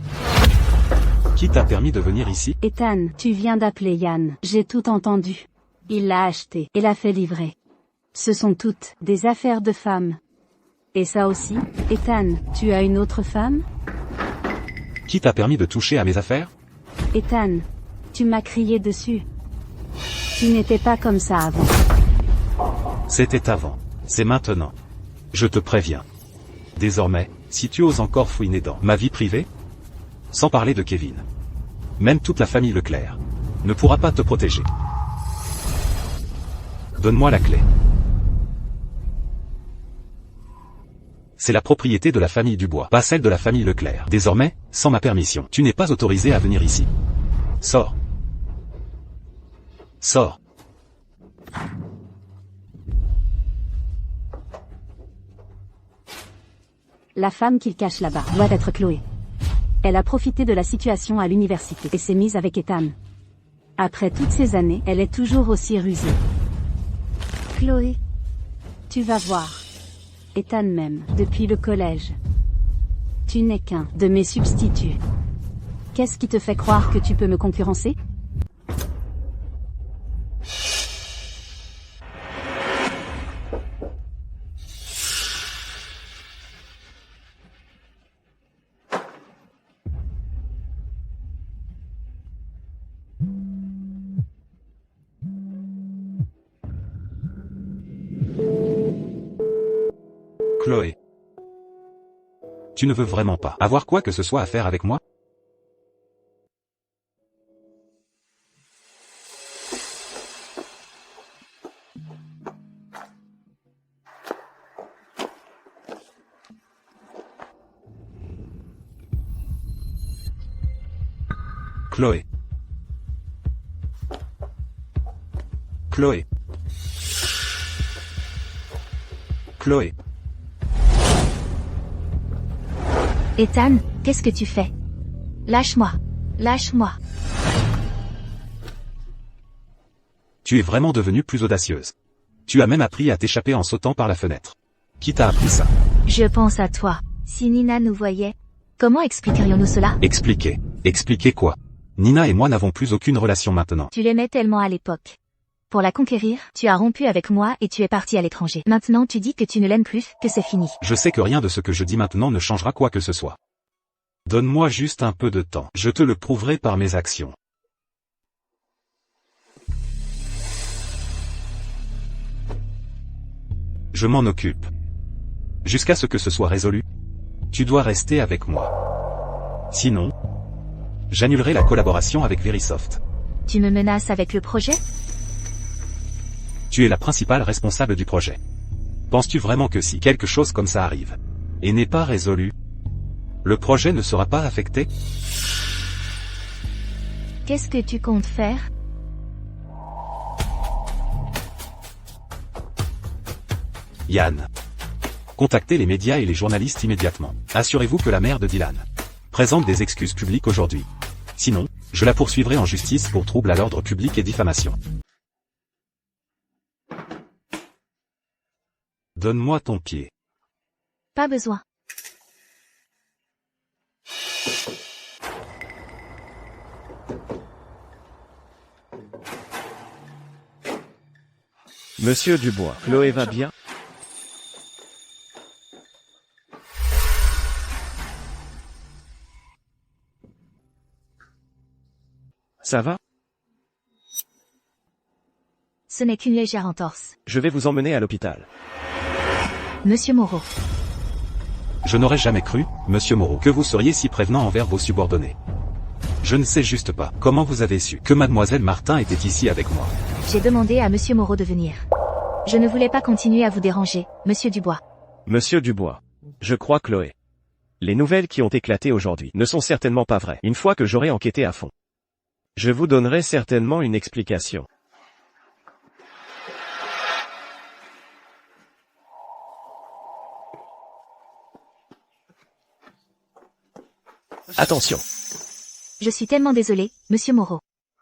Qui t'a permis de venir ici? Ethan, tu viens d'appeler Yann. J'ai tout entendu. Il l'a acheté et l'a fait livrer. Ce sont toutes des affaires de femmes. Et ça aussi, Ethan, tu as une autre femme? Qui t'a permis de toucher à mes affaires? Ethan, tu m'as crié dessus. Tu n'étais pas comme ça avant. C'était avant. C'est maintenant. Je te préviens. Désormais, si tu oses encore fouiner dans ma vie privée, sans parler de Kevin, même toute la famille Leclerc ne pourra pas te protéger. Donne-moi la clé. C'est la propriété de la famille Dubois, pas celle de la famille Leclerc. Désormais, sans ma permission, tu n'es pas autorisé à venir ici. Sors. Sors. La femme qu'il cache là-bas doit être Chloé. Elle a profité de la situation à l'université et s'est mise avec Ethan. Après toutes ces années, elle est toujours aussi rusée. Chloé, tu vas voir. Ethan même, depuis le collège. Tu n'es qu'un de mes substituts. Qu'est-ce qui te fait croire que tu peux me concurrencer? Chloé. Tu ne veux vraiment pas avoir quoi que ce soit à faire avec moi? Chloé. Chloé. Chloé. Ethan, qu'est-ce que tu fais? Lâche-moi. Lâche-moi. Tu es vraiment devenue plus audacieuse. Tu as même appris à t'échapper en sautant par la fenêtre. Qui t'a appris ça? Je pense à toi. Si Nina nous voyait, comment expliquerions-nous cela? Expliquer. Expliquer quoi? Nina et moi n'avons plus aucune relation maintenant. Tu l'aimais tellement à l'époque. Pour la conquérir, tu as rompu avec moi et tu es parti à l'étranger. Maintenant tu dis que tu ne l'aimes plus, que c'est fini. Je sais que rien de ce que je dis maintenant ne changera quoi que ce soit. Donne-moi juste un peu de temps. Je te le prouverai par mes actions. Je m'en occupe. Jusqu'à ce que ce soit résolu, tu dois rester avec moi. Sinon, j'annulerai la collaboration avec Verisoft. Tu me menaces avec le projet? Tu es la principale responsable du projet. Penses-tu vraiment que si quelque chose comme ça arrive, et n'est pas résolu, le projet ne sera pas affecté? Qu'est-ce que tu comptes faire? Yann. Contactez les médias et les journalistes immédiatement. Assurez-vous que la mère de Dylan présente des excuses publiques aujourd'hui. Sinon, je la poursuivrai en justice pour trouble à l'ordre public et diffamation. Donne-moi ton pied. Pas besoin. Monsieur Dubois, Chloé va bien? Ça va? Ce n'est qu'une légère entorse. Je vais vous emmener à l'hôpital. Monsieur Moreau. Je n'aurais jamais cru, monsieur Moreau, que vous seriez si prévenant envers vos subordonnés. Je ne sais juste pas comment vous avez su que mademoiselle Martin était ici avec moi. J'ai demandé à monsieur Moreau de venir. Je ne voulais pas continuer à vous déranger, monsieur Dubois. Monsieur Dubois. Je crois Chloé. Les nouvelles qui ont éclaté aujourd'hui ne sont certainement pas vraies. Une fois que j'aurai enquêté à fond, je vous donnerai certainement une explication. Attention. Je suis tellement désolée, monsieur Moreau.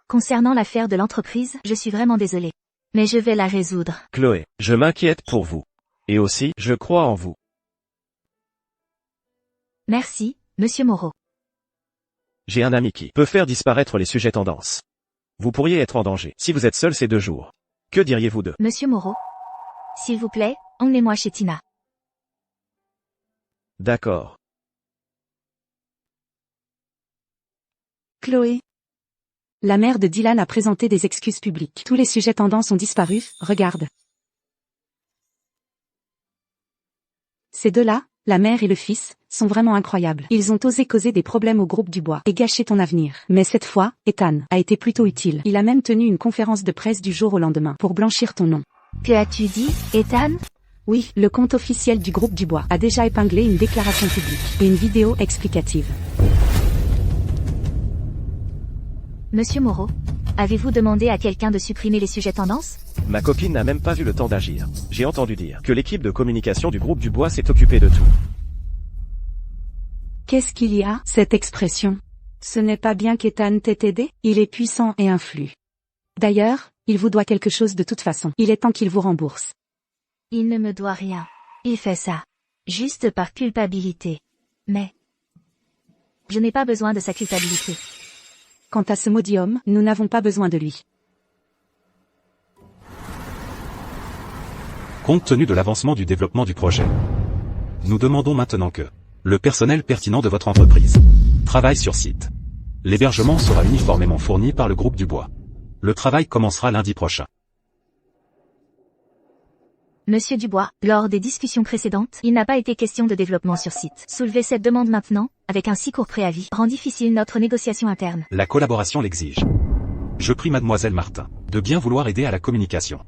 Concernant l'affaire de l'entreprise, je suis vraiment désolée. Mais je vais la résoudre. Chloé, je m'inquiète pour vous. Et aussi, je crois en vous. Merci, monsieur Moreau. J'ai un ami qui peut faire disparaître les sujets tendances. Vous pourriez être en danger si vous êtes seul ces 2 jours. Que diriez-vous de... Monsieur Moreau. S'il vous plaît, emmenez-moi chez Tina. D'accord. Chloé. La mère de Dylan a présenté des excuses publiques. Tous les sujets tendances ont disparu, regarde. Ces 2-là, la mère et le fils, sont vraiment incroyables. Ils ont osé causer des problèmes au groupe du bois et gâcher ton avenir. Mais cette fois, Ethan a été plutôt utile. Il a même tenu une conférence de presse du jour au lendemain pour blanchir ton nom. Que as-tu dit, Ethan? Oui, le compte officiel du groupe du bois a déjà épinglé une déclaration publique et une vidéo explicative. Monsieur Moreau, avez-vous demandé à quelqu'un de supprimer les sujets tendances? Ma copine n'a même pas vu le temps d'agir. J'ai entendu dire que l'équipe de communication du groupe du bois s'est occupée de tout. Qu'est-ce qu'il y a, cette expression? Ce n'est pas bien qu'Ethan t'ait aidé? Il est puissant et influe. D'ailleurs, il vous doit quelque chose de toute façon. Il est temps qu'il vous rembourse. Il ne me doit rien. Il fait ça. Juste par culpabilité. Mais... je n'ai pas besoin de sa culpabilité. Quant à ce maudit homme, nous n'avons pas besoin de lui. Compte tenu de l'avancement du développement du projet, nous demandons maintenant que le personnel pertinent de votre entreprise travaille sur site. L'hébergement sera uniformément fourni par le groupe du bois. Le travail commencera lundi prochain. Monsieur Dubois, lors des discussions précédentes, il n'a pas été question de développement sur site. Soulever cette demande maintenant, avec un si court préavis, rend difficile notre négociation interne. La collaboration l'exige. Je prie mademoiselle Martin de bien vouloir aider à la communication.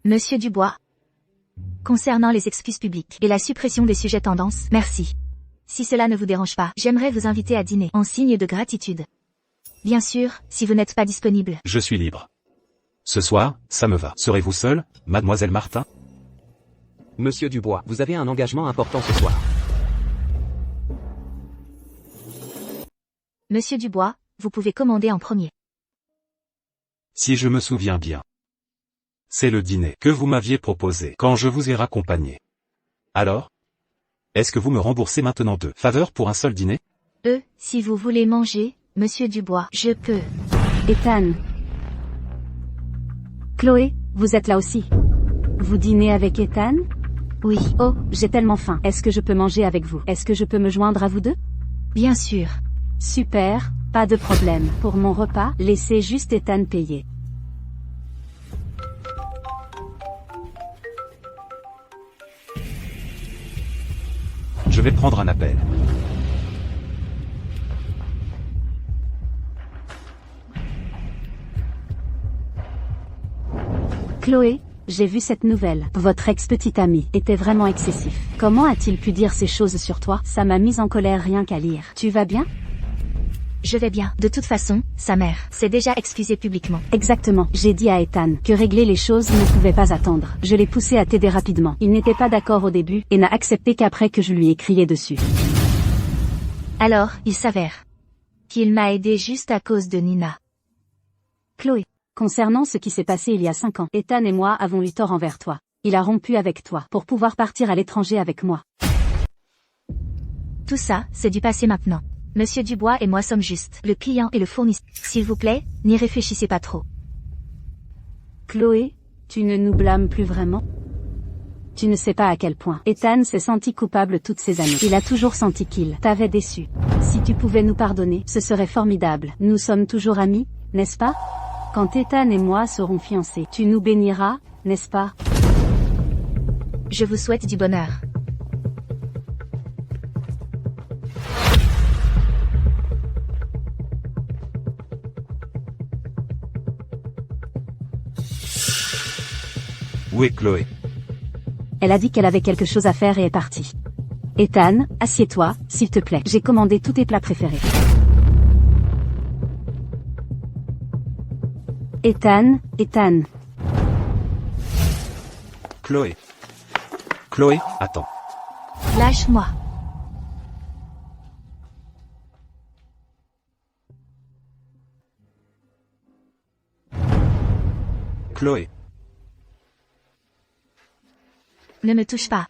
Monsieur Dubois. Concernant les excuses publiques et la suppression des sujets tendances, merci. Si cela ne vous dérange pas, j'aimerais vous inviter à dîner, en signe de gratitude. Bien sûr, si vous n'êtes pas disponible. Je suis libre. Ce soir, ça me va. Serez-vous seule, mademoiselle Martin? Monsieur Dubois, vous avez un engagement important ce soir. Monsieur Dubois, vous pouvez commander en premier. Si je me souviens bien. C'est le dîner que vous m'aviez proposé quand je vous ai raccompagné. Alors? Est-ce que vous me remboursez maintenant 2 faveurs pour un seul dîner? Si vous voulez manger, monsieur Dubois, je peux. Ethan. Chloé, vous êtes là aussi. Vous dînez avec Ethan? Oui. Oh, j'ai tellement faim. Est-ce que je peux manger avec vous? Est-ce que je peux me joindre à vous 2? Bien sûr. Super, pas de problème. Pour mon repas, laissez juste Ethan payer. Je vais prendre un appel. Chloé, j'ai vu cette nouvelle. Votre ex-petite amie était vraiment excessif. Comment a-t-il pu dire ces choses sur toi? Ça m'a mise en colère rien qu'à lire. Tu vas bien? Je vais bien. De toute façon, sa mère s'est déjà excusée publiquement. Exactement. J'ai dit à Ethan que régler les choses ne pouvait pas attendre. Je l'ai poussé à t'aider rapidement. Il n'était pas d'accord au début et n'a accepté qu'après que je lui ai crié dessus. Alors, il s'avère qu'il m'a aidé juste à cause de Nina. Chloé, concernant ce qui s'est passé il y a 5 ans, Ethan et moi avons eu tort envers toi. Il a rompu avec toi pour pouvoir partir à l'étranger avec moi. Tout ça, c'est du passé maintenant. Monsieur Dubois et moi sommes juste le client et le fournisseur. S'il vous plaît, n'y réfléchissez pas trop. Chloé, tu ne nous blâmes plus vraiment? Tu ne sais pas à quel point Ethan s'est senti coupable toutes ces années. Il a toujours senti qu'il t'avait déçu. Si tu pouvais nous pardonner, ce serait formidable. Nous sommes toujours amis, n'est-ce pas? Quand Ethan et moi serons fiancés, tu nous béniras, n'est-ce pas? Je vous souhaite du bonheur. Où est Chloé? Elle a dit qu'elle avait quelque chose à faire et est partie. Ethan, assieds-toi, s'il te plaît. J'ai commandé tous tes plats préférés. Ethan, Ethan. Chloé. Chloé, attends. Lâche-moi. Chloé. Ne me touche pas.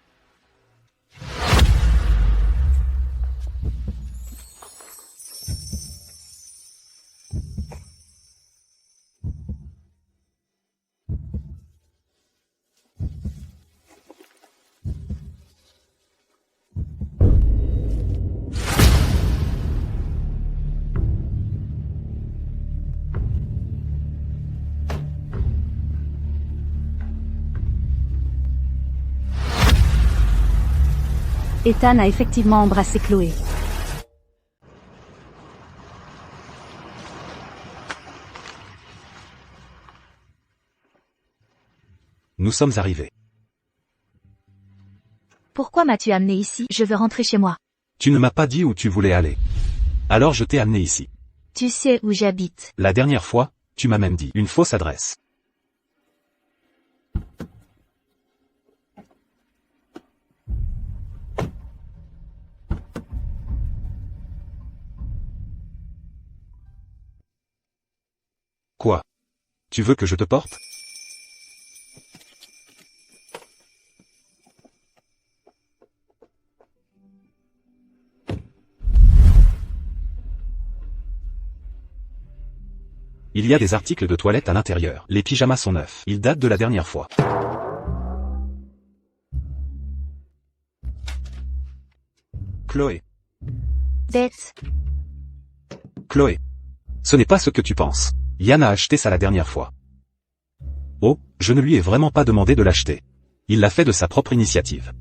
Ethan a effectivement embrassé Chloé. Nous sommes arrivés. Pourquoi m'as-tu amené ici? Je veux rentrer chez moi. Tu ne m'as pas dit où tu voulais aller. Alors je t'ai amené ici. Tu sais où j'habite. La dernière fois, tu m'as même dit une fausse adresse. Quoi? Tu veux que je te porte? Il y a des articles de toilette à l'intérieur. Les pyjamas sont neufs. Ils datent de la dernière fois. Chloé. Bête. Chloé. Ce n'est pas ce que tu penses. Yann a acheté ça la dernière fois. Oh, je ne lui ai vraiment pas demandé de l'acheter. Il l'a fait de sa propre initiative.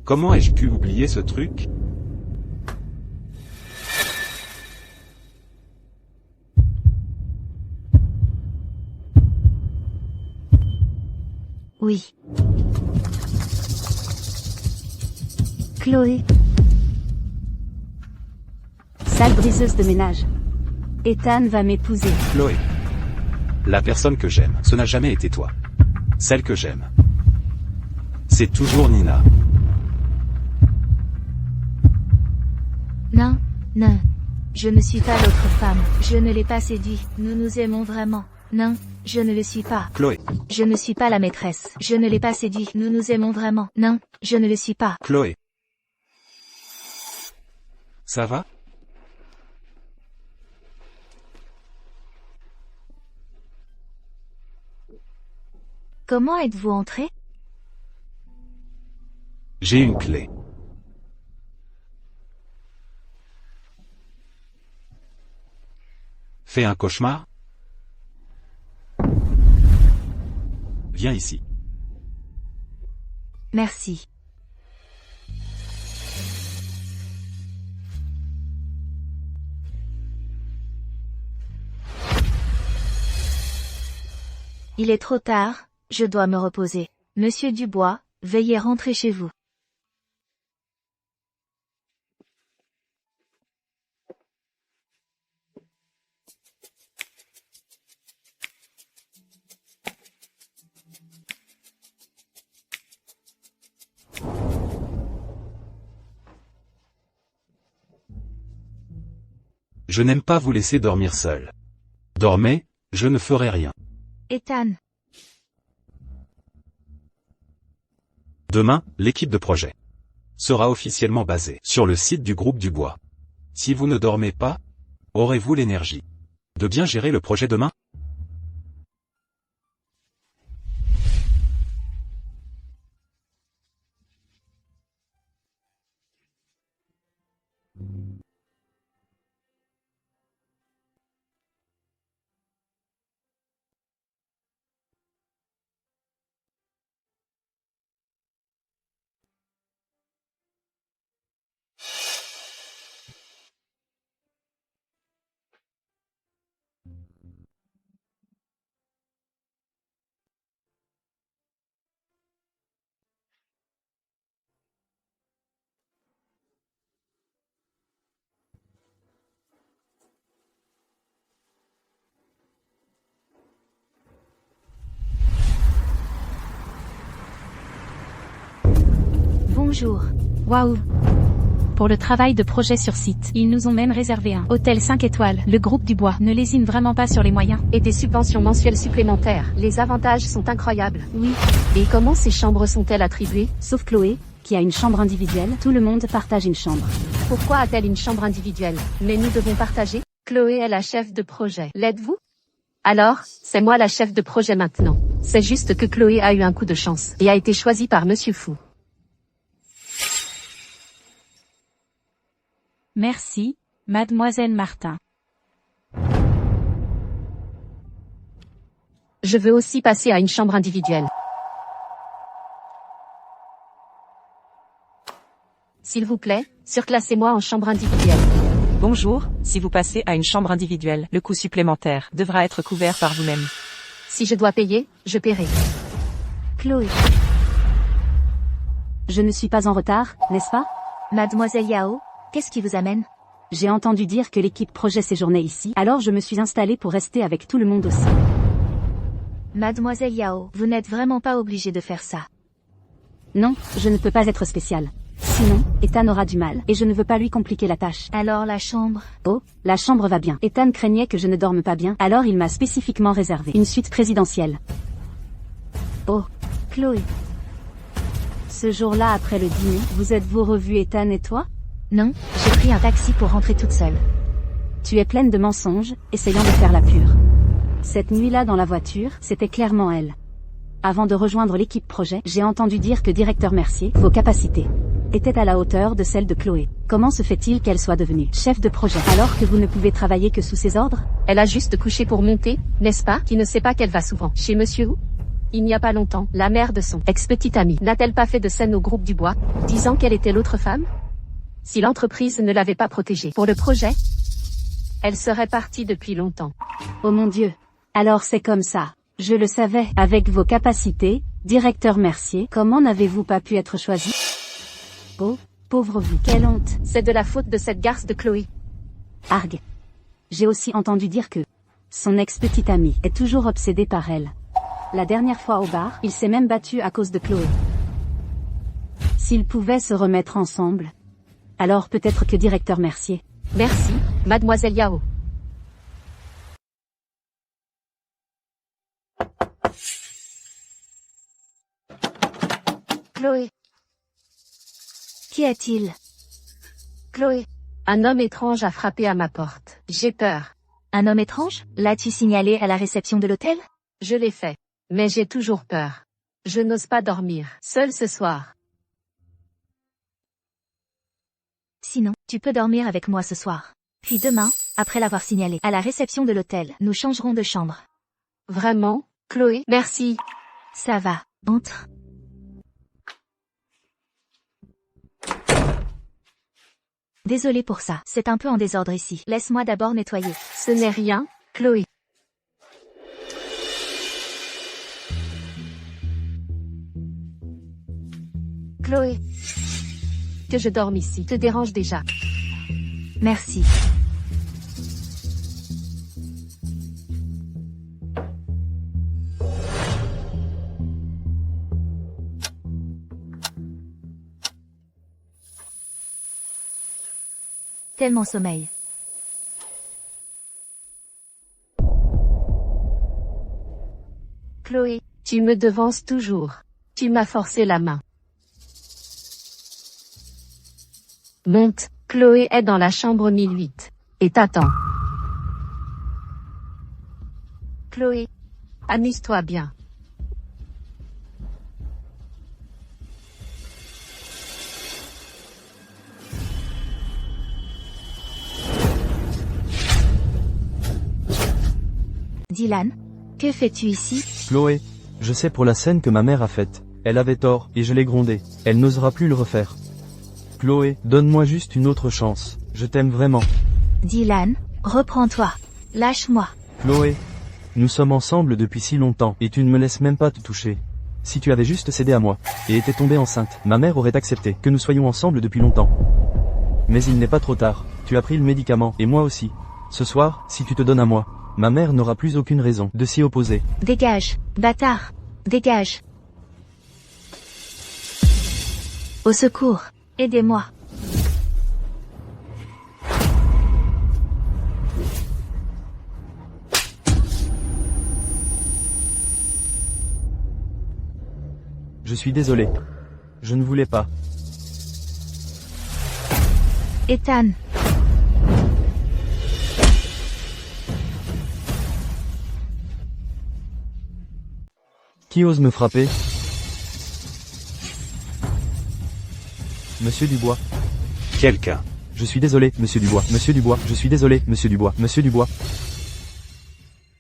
Comment ai-je pu oublier ce truc? Oui. Chloé. Sale briseuse de ménage. Ethan va m'épouser. Chloé. La personne que j'aime, ce n'a jamais été toi. Celle que j'aime. C'est toujours Nina. Non, non. Je ne suis pas l'autre femme. Je ne l'ai pas séduit. Nous nous aimons vraiment. Non, je ne le suis pas. Chloé. Je ne suis pas la maîtresse. Je ne l'ai pas séduit. Nous nous aimons vraiment. Non, je ne le suis pas. Chloé. Ça va? Comment êtes-vous entré? J'ai une clé. Fais un cauchemar? Viens ici. Merci. Il est trop tard, je dois me reposer. Monsieur Dubois, veuillez rentrer chez vous. Je n'aime pas vous laisser dormir seul. Dormez, je ne ferai rien. Ethan. Demain, l'équipe de projet sera officiellement basée sur le site du groupe Dubois. Si vous ne dormez pas, aurez-vous l'énergie de bien gérer le projet demain? Bonjour. Waouh. pour le travail de projet sur site. Ils nous ont même réservé un hôtel 5 étoiles. Le groupe du bois ne lésine vraiment pas sur les moyens. Et des subventions mensuelles supplémentaires. Les avantages sont incroyables. Oui, Et comment ces chambres sont-elles attribuées? sauf Chloé, qui a une chambre individuelle. Tout le monde partage une chambre. Pourquoi a-t-elle une chambre individuelle? Mais nous devons partager. Chloé est la chef de projet. L'êtes-vous? Alors, c'est moi la chef de projet maintenant. C'est juste que Chloé a eu un coup de chance et a été choisie par Monsieur Fou. Merci, mademoiselle Martin. Je veux aussi passer à une chambre individuelle. S'il vous plaît, surclassez-moi en chambre individuelle. Bonjour, si vous passez à une chambre individuelle, le coût supplémentaire devra être couvert par vous-même. Si je dois payer, je paierai. Chloé. Je ne suis pas en retard, n'est-ce pas? Mademoiselle Yao, qu'est-ce qui vous amène? J'ai entendu dire que l'équipe projet séjournait ici, alors je me suis installée pour rester avec tout le monde aussi. Mademoiselle Yao, vous n'êtes vraiment pas obligée de faire ça. Non, je ne peux pas être spéciale. Sinon, Ethan aura du mal, et je ne veux pas lui compliquer la tâche. Alors la chambre? Oh, la chambre va bien. Ethan craignait que je ne dorme pas bien, alors il m'a spécifiquement réservé une suite présidentielle. Oh, Chloé. ce jour-là après le dîner, vous êtes-vous revus Ethan et toi? Non, j'ai pris un taxi pour rentrer toute seule. Tu es pleine de mensonges, essayant de faire la pure. Cette nuit-là dans la voiture, c'était clairement elle. Avant de rejoindre l'équipe projet, j'ai entendu dire que directeur Mercier, vos capacités étaient à la hauteur de celles de Chloé. Comment se fait-il qu'elle soit devenue chef de projet alors que vous ne pouvez travailler que sous ses ordres? Elle a juste couché pour monter, n'est-ce pas? Qui ne sait pas qu'elle va souvent chez Monsieur Wu? Il n'y a pas longtemps, la mère de son ex-petite amie n'a-t-elle pas fait de scène au groupe du bois, disant qu'elle était l'autre femme? Si l'entreprise ne l'avait pas protégée pour le projet, elle serait partie depuis longtemps. Oh mon Dieu. Alors c'est comme ça. Je le savais. Avec vos capacités, directeur Mercier, comment n'avez-vous pas pu être choisi? Oh, pauvre vous. Quelle honte. C'est de la faute de cette garce de Chloé. Arg. J'ai aussi entendu dire que son ex-petite amie est toujours obsédé par elle. La dernière fois au bar, il s'est même battu à cause de Chloé. S'ils pouvaient se remettre ensemble, alors peut-être que directeur Mercier. Merci, mademoiselle Yao. Chloé. Qui est-il? Chloé. Un homme étrange a frappé à ma porte. J'ai peur. Un homme étrange? L'as-tu signalé à la réception de l'hôtel? Je l'ai fait. Mais j'ai toujours peur. Je n'ose pas dormir, seule ce soir. Sinon, tu peux dormir avec moi ce soir. Puis demain, après l'avoir signalé à la réception de l'hôtel, nous changerons de chambre. Vraiment, Chloé? Merci. Ça va. Entre. Désolée pour ça, c'est un peu en désordre ici. Laisse-moi d'abord nettoyer. Ce n'est rien, Chloé. Chloé. Que je dorme ici te dérange déjà. Merci. Tellement sommeil. Chloé, tu me devances toujours. Tu m'as forcé la main. Monte, Chloé est dans la chambre 1008. Et t'attend. Chloé. Amuse-toi bien. Dylan, que fais-tu ici? Chloé, je sais pour la scène que ma mère a faite. Elle avait tort, et je l'ai grondée. Elle n'osera plus le refaire. Chloé, donne-moi juste une autre chance. Je t'aime vraiment. Dylan, reprends-toi. Lâche-moi. Chloé, nous sommes ensemble depuis si longtemps, et tu ne me laisses même pas te toucher. Si tu avais juste cédé à moi, et étais tombée enceinte, ma mère aurait accepté que nous soyons ensemble depuis longtemps. Mais il n'est pas trop tard. Tu as pris le médicament, et moi aussi. Ce soir, si tu te donnes à moi, ma mère n'aura plus aucune raison de s'y opposer. Dégage, bâtard. Dégage. Au secours. Aidez-moi. suis désolé. Je ne voulais pas. Ethan. Qui ose me frapper? Monsieur Dubois. Quelqu'un. Je suis désolé, monsieur Dubois. Monsieur Dubois, je suis désolé, monsieur Dubois. Monsieur Dubois.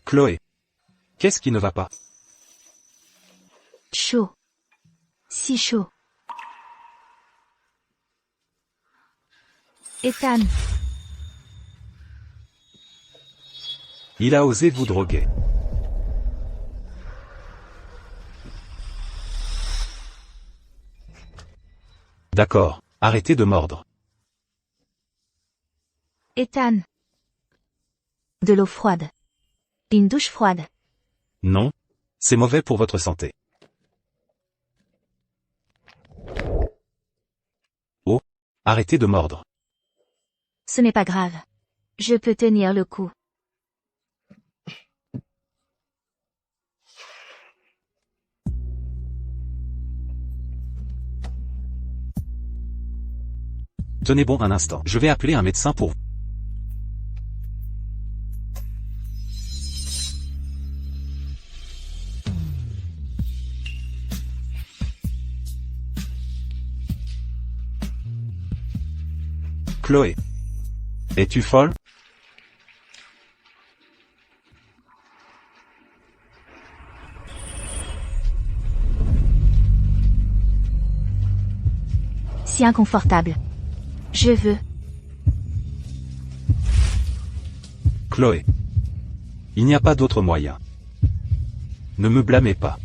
Chloé. Qu'est-ce qui ne va pas? Chaud. Si chaud. Ethan. Il a osé vous droguer. D'accord, arrêtez de mordre. Ethan. De l'eau froide. Une douche froide. Non. C'est mauvais pour votre santé. Oh. Arrêtez de mordre. Ce n'est pas grave. Je peux tenir le coup. Tenez bon un instant. Je vais appeler un médecin pour vous. Chloé. Es-tu folle? Si inconfortable. Je veux. Chloé. Il n'y a pas d'autre moyen. Ne me blâmez pas.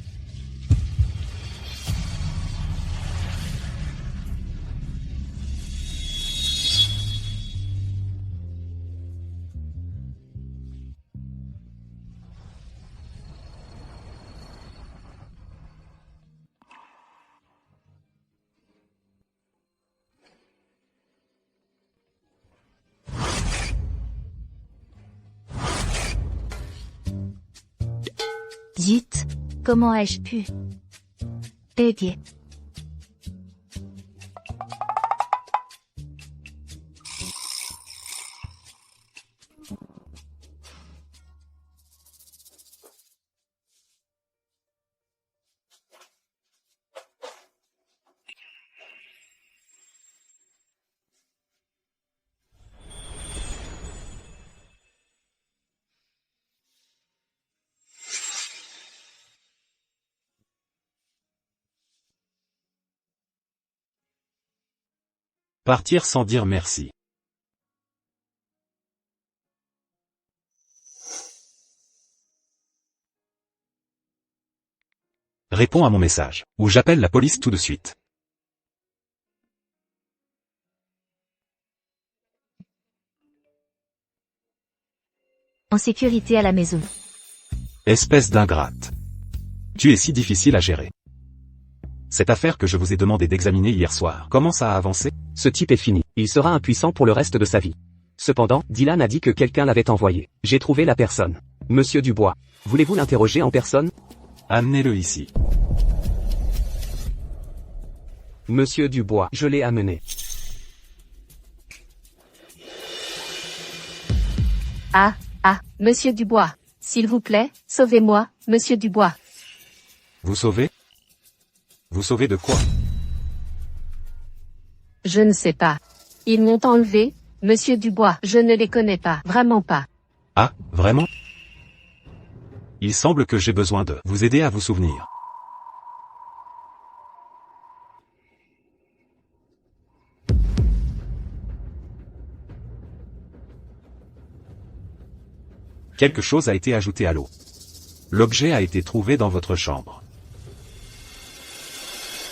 Zut. Comment ai-je pu? Eh bien. Partir sans dire merci. Réponds à mon message, ou j'appelle la police tout de suite. En sécurité à la maison. Espèce d'ingrate. Tu es si difficile à gérer. Cette affaire que je vous ai demandé d'examiner hier soir, comment ça a avancé? Ce type est fini. Il sera impuissant pour le reste de sa vie. Cependant, Dylan a dit que quelqu'un l'avait envoyé. J'ai trouvé la personne. Monsieur Dubois. Voulez-vous l'interroger en personne? Amenez-le ici. Monsieur Dubois, je l'ai amené. Ah, monsieur Dubois. S'il vous plaît, sauvez-moi, monsieur Dubois. Vous sauvez? Vous sauvez de quoi? Je ne sais pas. Ils m'ont enlevé, monsieur Dubois. Je ne les connais pas, vraiment pas. Ah, vraiment? Il semble que j'ai besoin de vous aider à vous souvenir. Quelque chose a été ajouté à l'eau. L'objet a été trouvé dans votre chambre.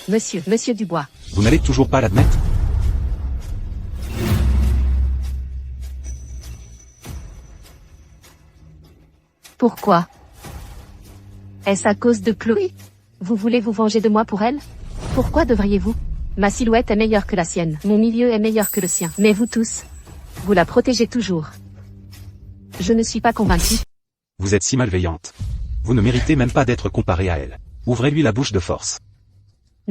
Monsieur Dubois. Vous n'allez toujours pas l'admettre? Pourquoi? Est-ce à cause de Chloé? Vous voulez vous venger de moi pour elle? Pourquoi devriez-vous? Ma silhouette est meilleure que la sienne. Mon milieu est meilleur que le sien. Mais vous tous, vous la protégez toujours. Je ne suis pas convaincue. Vous êtes si malveillante. Vous ne méritez même pas d'être comparée à elle. Ouvrez-lui la bouche de force.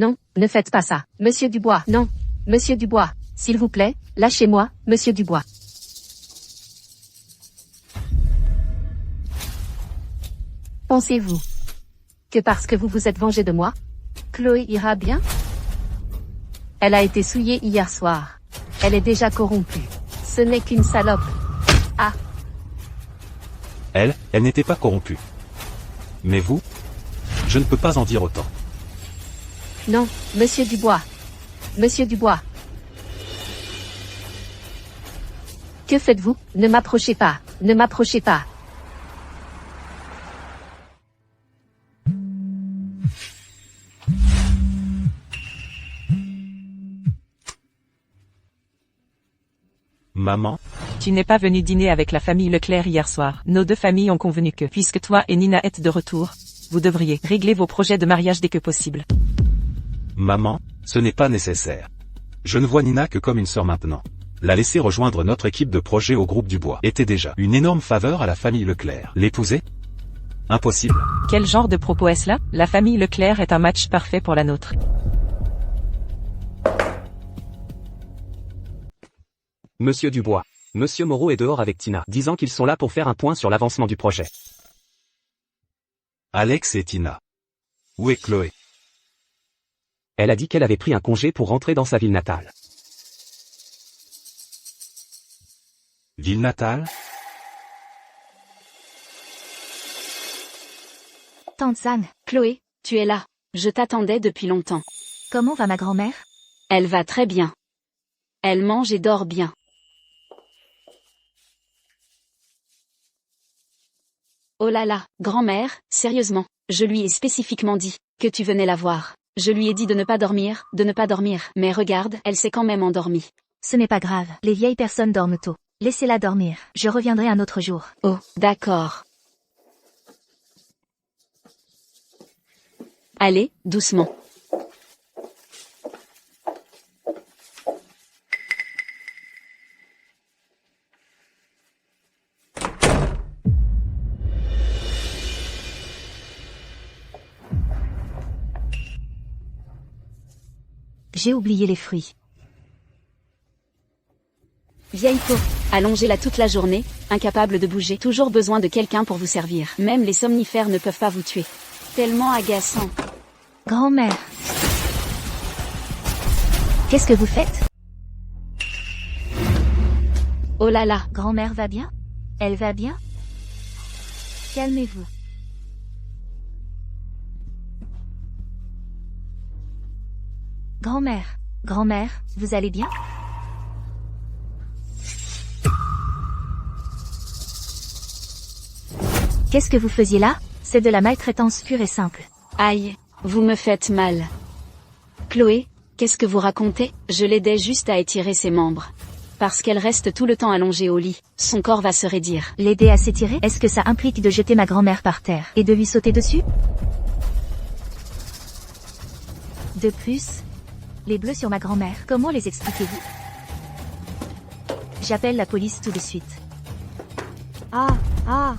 Non, ne faites pas ça. Monsieur Dubois, non. Monsieur Dubois, s'il vous plaît, lâchez-moi, Monsieur Dubois. Pensez-vous que parce que vous vous êtes vengé de moi, Chloé ira bien? Elle a été souillée hier soir. Elle est déjà corrompue. Ce n'est qu'une salope. Ah, Elle n'était pas corrompue. Mais vous? Je ne peux pas en dire autant. non, Monsieur Dubois. Monsieur Dubois. Que faites-vous? Ne m'approchez pas. Ne m'approchez pas. Maman? Tu n'es pas venu dîner avec la famille Leclerc hier soir. Nos deux familles ont convenu que, puisque toi et Nina êtes de retour, vous devriez régler vos projets de mariage dès que possible. Maman, ce n'est pas nécessaire. Je ne vois Nina que comme une sœur maintenant. La laisser rejoindre notre équipe de projet au groupe Dubois était déjà une énorme faveur à la famille Leclerc. L'épouser? Impossible. Quel genre de propos est-ce là? La famille Leclerc est un match parfait pour la nôtre. Monsieur Dubois. Monsieur Moreau est dehors avec Tina, disant qu'ils sont là pour faire un point sur l'avancement du projet. Alex et Tina. Où est Chloé? Elle a dit qu'elle avait pris un congé pour rentrer dans sa ville natale. Ville natale? Tante San, Chloé, tu es là. Je t'attendais depuis longtemps. comment va ma grand-mère? Elle va très bien. Elle mange et dort bien. Oh là là, grand-mère, sérieusement, je lui ai spécifiquement dit que tu venais la voir. Je lui ai dit de ne pas dormir, mais regarde, elle s'est quand même endormie. Ce n'est pas grave, les vieilles personnes dorment tôt. Laissez-la dormir, je reviendrai un autre jour. Oh, d'accord. Allez, doucement. J'ai oublié les fruits. Vieille peau, allongez-la toute la journée, incapable de bouger, toujours besoin de quelqu'un pour vous servir. Même les somnifères ne peuvent pas vous tuer. Tellement agaçant. Grand-mère. Qu'est-ce que vous faites? Oh là là, Grand-mère va bien? Elle va bien? Calmez-vous. Grand-mère. Grand-mère, vous allez bien? Qu'est-ce que vous faisiez là? C'est de la maltraitance pure et simple. aïe, vous me faites mal. Chloé, qu'est-ce que vous racontez? Je l'aidais juste à étirer ses membres. Parce qu'elle reste tout le temps allongée au lit, son corps va se raidir. L'aider à s'étirer? Est-ce que ça implique de jeter ma grand-mère par terre et de lui sauter dessus? De plus, les bleus sur ma grand-mère, comment les expliquez-vous? J'appelle la police tout de suite. Ah, ah.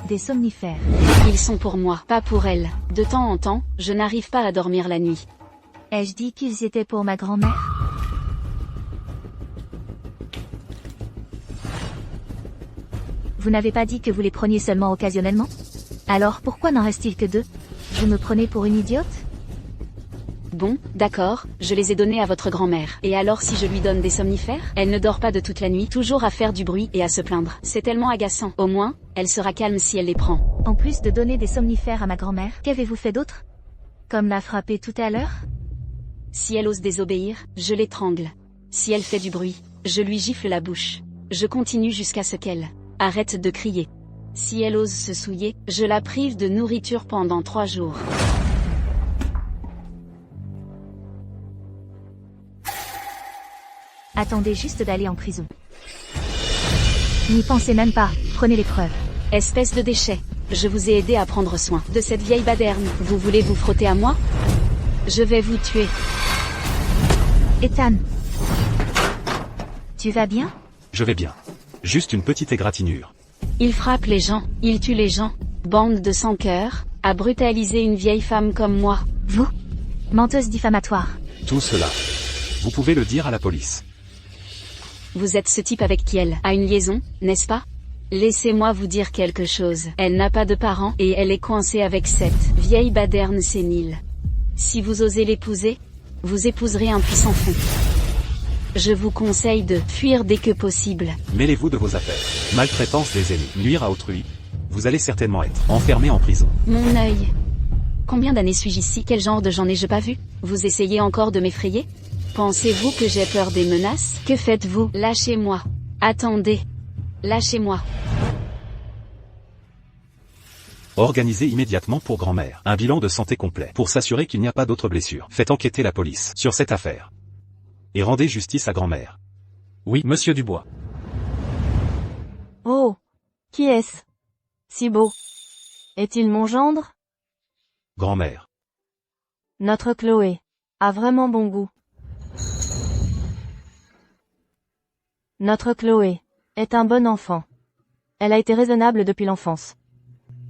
Des somnifères. Ils sont pour moi, pas pour elle. De temps en temps, je n'arrive pas à dormir la nuit. Ai-je dit qu'ils étaient pour ma grand-mère? Vous n'avez pas dit que vous les preniez seulement occasionnellement? Alors pourquoi n'en reste-t-il que 2? Vous me prenez pour une idiote? Bon, d'accord, je les ai donnés à votre grand-mère. Et alors si je lui donne des somnifères? Elle ne dort pas de toute la nuit, toujours à faire du bruit et à se plaindre. C'est tellement agaçant. Au moins, elle sera calme si elle les prend. En plus de donner des somnifères à ma grand-mère, qu'avez-vous fait d'autre? Comme la frapper tout à l'heure? Si elle ose désobéir, je l'étrangle. Si elle fait du bruit, je lui gifle la bouche. Je continue jusqu'à ce qu'elle arrête de crier. Si elle ose se souiller, je la prive de nourriture pendant 3 jours. Attendez juste d'aller en prison. N'y pensez même pas, prenez les preuves. Espèce de déchet. Je vous ai aidé à prendre soin de cette vieille baderne. Vous voulez vous frotter à moi? Je vais vous tuer. Ethan. Tu vas bien? Je vais bien. Juste une petite égratignure. Il frappe les gens, il tue les gens. Bande de sans-cœur, a brutalisé une vieille femme comme moi. Vous? Menteuse diffamatoire. Tout cela. Vous pouvez le dire à la police. Vous êtes ce type avec qui elle a une liaison, n'est-ce pas? Laissez-moi vous dire quelque chose. Elle n'a pas de parents et elle est coincée avec cette vieille baderne sénile. Si vous osez l'épouser, vous épouserez un puissant fou. Je vous conseille de fuir dès que possible. Mêlez-vous de vos affaires. Maltraitance des aînés, nuire à autrui. Vous allez certainement être enfermé en prison. Mon œil. Combien d'années suis-je ici? Quel genre de gens n'ai-je pas vu? Vous essayez encore de m'effrayer? Pensez-vous que j'ai peur des menaces? Que faites-vous? Lâchez-moi. Attendez. Lâchez-moi. Organisez immédiatement pour grand-mère un bilan de santé complet pour s'assurer qu'il n'y a pas d'autres blessures. Faites enquêter la police sur cette affaire. Et rendez justice à grand-mère. Oui, monsieur Dubois. Oh. Qui est-ce? Si beau. Est-il mon gendre? Grand-mère. Notre Chloé. A vraiment bon goût. Notre Chloé est un bon enfant. Elle a été raisonnable depuis l'enfance.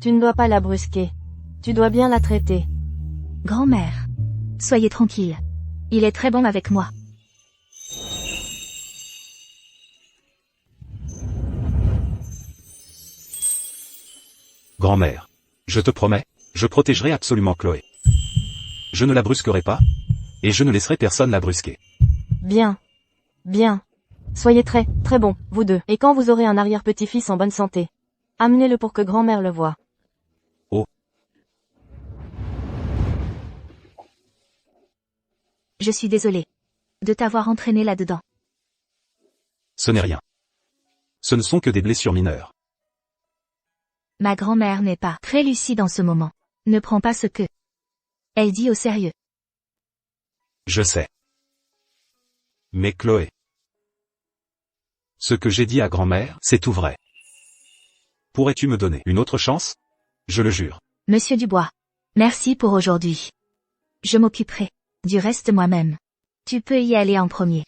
Tu ne dois pas la brusquer. Tu dois bien la traiter. Grand-mère. Soyez tranquille. Il est très bon avec moi. Grand-mère. Je te promets, je protégerai absolument Chloé. Je ne la brusquerai pas. Et je ne laisserai personne la brusquer. Bien. Bien. Soyez très, très bons, vous deux. Et quand vous aurez un arrière-petit-fils en bonne santé, amenez-le pour que grand-mère le voie. Oh. Je suis désolée de t'avoir entraîné là-dedans. Ce n'est rien. Ce ne sont que des blessures mineures. Ma grand-mère n'est pas très lucide en ce moment. Ne prends pas ce que elle dit au sérieux. Je sais. Mais Chloé. Ce que j'ai dit à grand-mère, c'est tout vrai. Pourrais-tu me donner une autre chance? Je le jure. Monsieur Dubois. Merci pour aujourd'hui. Je m'occuperai du reste moi-même. Tu peux y aller en premier.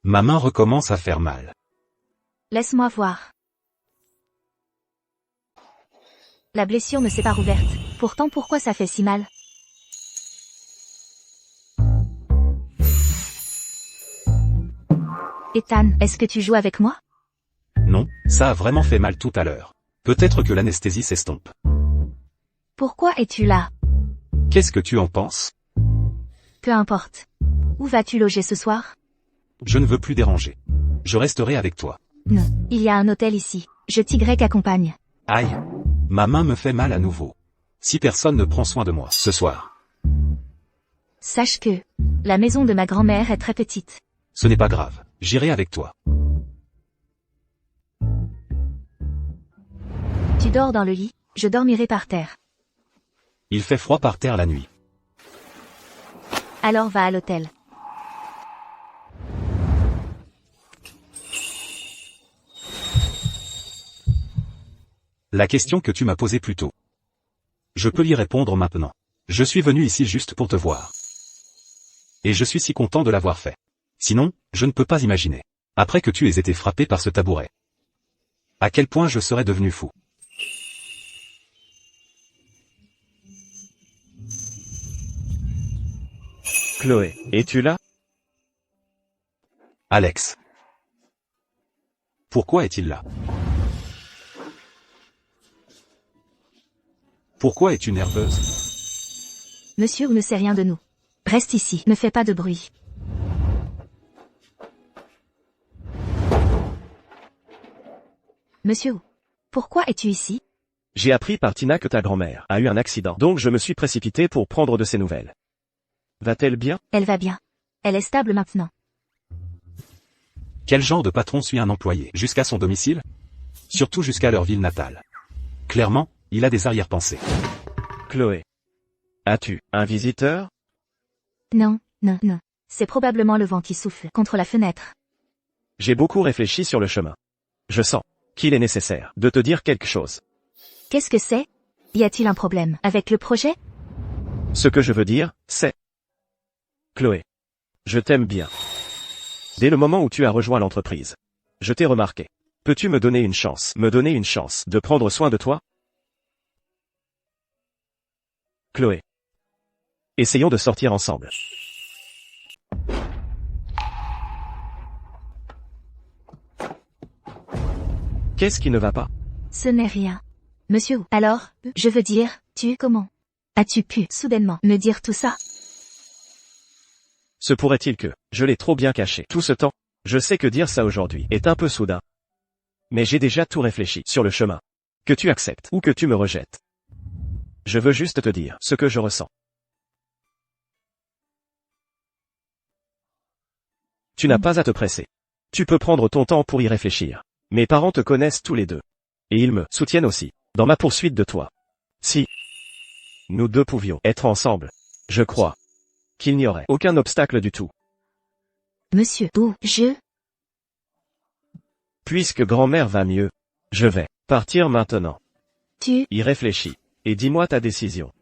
Ma main recommence à faire mal. Laisse-moi voir. La blessure ne s'est pas rouverte. Pourtant pourquoi ça fait si mal? Ethan, est-ce que tu joues avec moi? Non, ça a vraiment fait mal tout à l'heure. Peut-être que l'anesthésie s'estompe. Pourquoi es-tu là? Qu'est-ce que tu en penses? Peu importe. Où vas-tu loger ce soir? Je ne veux plus déranger. Je resterai avec toi. Non, il y a un hôtel ici. Je t'y accompagne. Aïe. Ma main me fait mal à nouveau. Si personne ne prend soin de moi ce soir. Sache que la maison de ma grand-mère est très petite. Ce n'est pas grave. J'irai avec toi. Tu dors dans le lit, je dormirai par terre. Il fait froid par terre la nuit. Alors va à l'hôtel. La question que tu m'as posée plus tôt. Je peux y répondre maintenant. Je suis venu ici juste pour te voir. Et je suis si content de l'avoir fait. Sinon, je ne peux pas imaginer. Après que tu aies été frappé par ce tabouret. À quel point je serais devenu fou. Chloé, es-tu là? Alex. Pourquoi est-il là? Pourquoi es-tu nerveuse? Monsieur ne sait rien de nous. Reste ici, ne fais pas de bruit. Monsieur, pourquoi es-tu ici? J'ai appris par Tina que ta grand-mère a eu un accident, donc je me suis précipité pour prendre de ses nouvelles. Va-t-elle bien? Elle va bien. Elle est stable maintenant. Quel genre de patron suit un employé jusqu'à son domicile? Surtout jusqu'à leur ville natale. Clairement, il a des arrière-pensées. Chloé. As-tu un visiteur? Non, non, non. C'est probablement le vent qui souffle contre la fenêtre. J'ai beaucoup réfléchi sur le chemin. Je sens qu'il est nécessaire de te dire quelque chose. Qu'est-ce que c'est? Y a-t-il un problème avec le projet? Ce que je veux dire, c'est... Chloé. Je t'aime bien. Dès le moment où tu as rejoint l'entreprise. Je t'ai remarqué. Peux-tu me donner une chance de prendre soin de toi? Chloé. Essayons de sortir ensemble. Qu'est-ce qui ne va pas? Ce n'est rien. Monsieur, alors, je veux dire, comment as-tu pu, soudainement, me dire tout ça? Se pourrait-il que, je l'ai trop bien caché tout ce temps? Je sais que dire ça aujourd'hui est un peu soudain. Mais j'ai déjà tout réfléchi sur le chemin. Que tu acceptes ou que tu me rejettes. Je veux juste te dire ce que je ressens. Tu n'as pas à te presser. Tu peux prendre ton temps pour y réfléchir. Mes parents te connaissent tous les deux. Et ils me soutiennent aussi, dans ma poursuite de toi. Si nous deux pouvions être ensemble, je crois qu'il n'y aurait aucun obstacle du tout. Monsieur, Puisque grand-mère va mieux, je vais partir maintenant. Tu Y réfléchis, et dis-moi ta décision.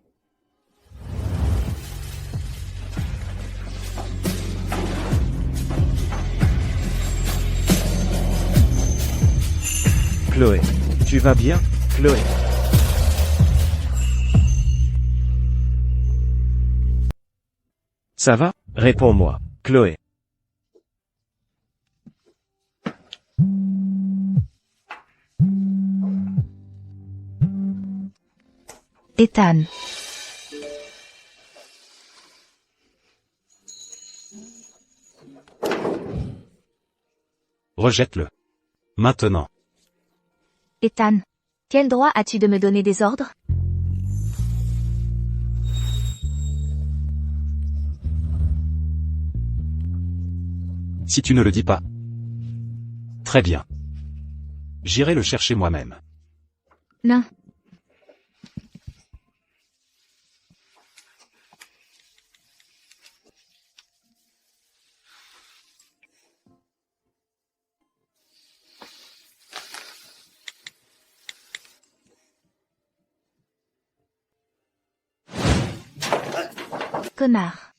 Chloé. Tu vas bien, Chloé? Ça va? Réponds-moi, Chloé. Ethan. Rejette-le. Maintenant. Ethan. Quel droit as-tu de me donner des ordres? Si tu ne le dis pas. Très bien. J'irai le chercher moi-même. Non. Connard.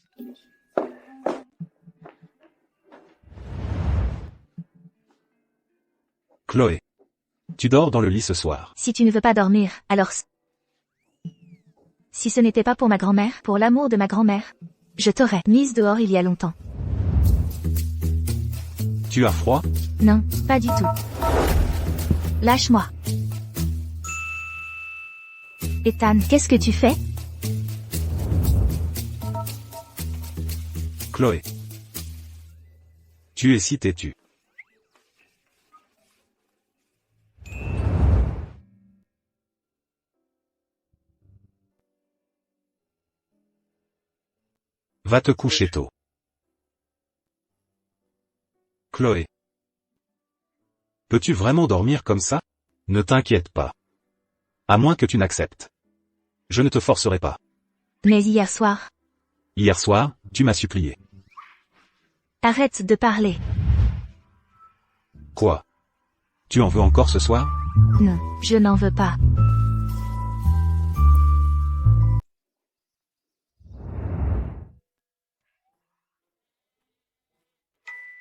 Chloé. Tu dors dans le lit ce soir. Si tu ne veux pas dormir, alors... Si ce n'était pas pour ma grand-mère, pour l'amour de ma grand-mère, je t'aurais mise dehors il y a longtemps. Tu as froid? Non, pas du tout. Lâche-moi. Ethan, qu'est-ce que tu fais? Chloé. Tu es si têtue. Va te coucher tôt. Chloé. Peux-tu vraiment dormir comme ça? Ne t'inquiète pas. À moins que tu n'acceptes. Je ne te forcerai pas. Mais hier soir... Hier soir, tu m'as supplié. Arrête de parler. Quoi? Tu en veux encore ce soir? Non, je n'en veux pas.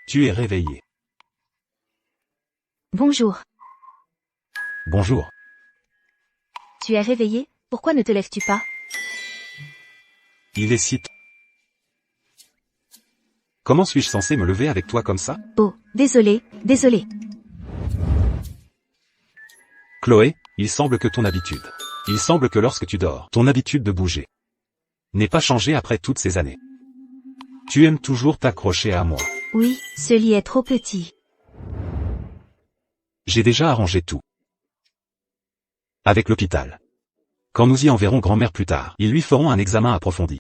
Tu es réveillé. Bonjour. Bonjour. Tu es réveillé? Pourquoi ne te lèves-tu pas? Il est si tôt. Comment suis-je censé me lever avec toi comme ça? Oh, désolé. Chloé, il semble que ton habitude. Il semble que lorsque tu dors, ton habitude de bouger n'est pas changée après toutes ces années. Tu aimes toujours t'accrocher à moi. Oui, ce lit est trop petit. J'ai déjà arrangé tout. Avec l'hôpital. Quand nous y enverrons grand-mère plus tard, ils lui feront un examen approfondi.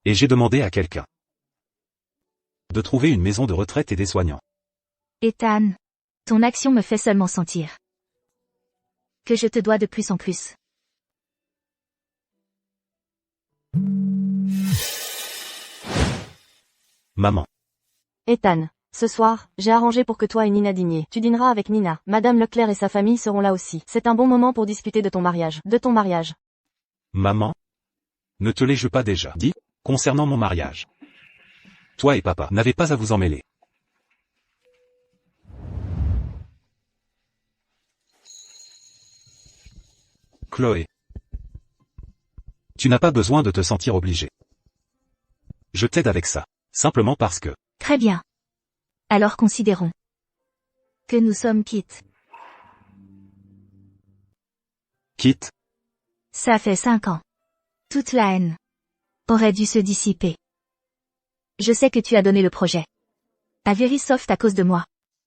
Et j'ai demandé à quelqu'un de trouver une maison de retraite et des soignants. Ethan, ton action me fait seulement sentir que je te dois de plus en plus. Maman. Ethan, ce soir, j'ai arrangé pour que toi et Nina dîniez. Tu dîneras avec Nina. Madame Leclerc et sa famille seront là aussi. C'est un bon moment pour discuter de ton mariage. Maman? Ne te l'ai-je pas déjà dit, concernant mon mariage? Toi et papa n'avez pas à vous en mêler. Chloé. Tu n'as pas besoin de te sentir obligé. Je t'aide avec ça. Simplement parce que... Très bien. Alors considérons que nous sommes quittes. Quitte. Ça fait 5 ans. Toute la haine aurait dû se dissiper. Je sais que tu as donné le projet à Verisoft à cause de moi.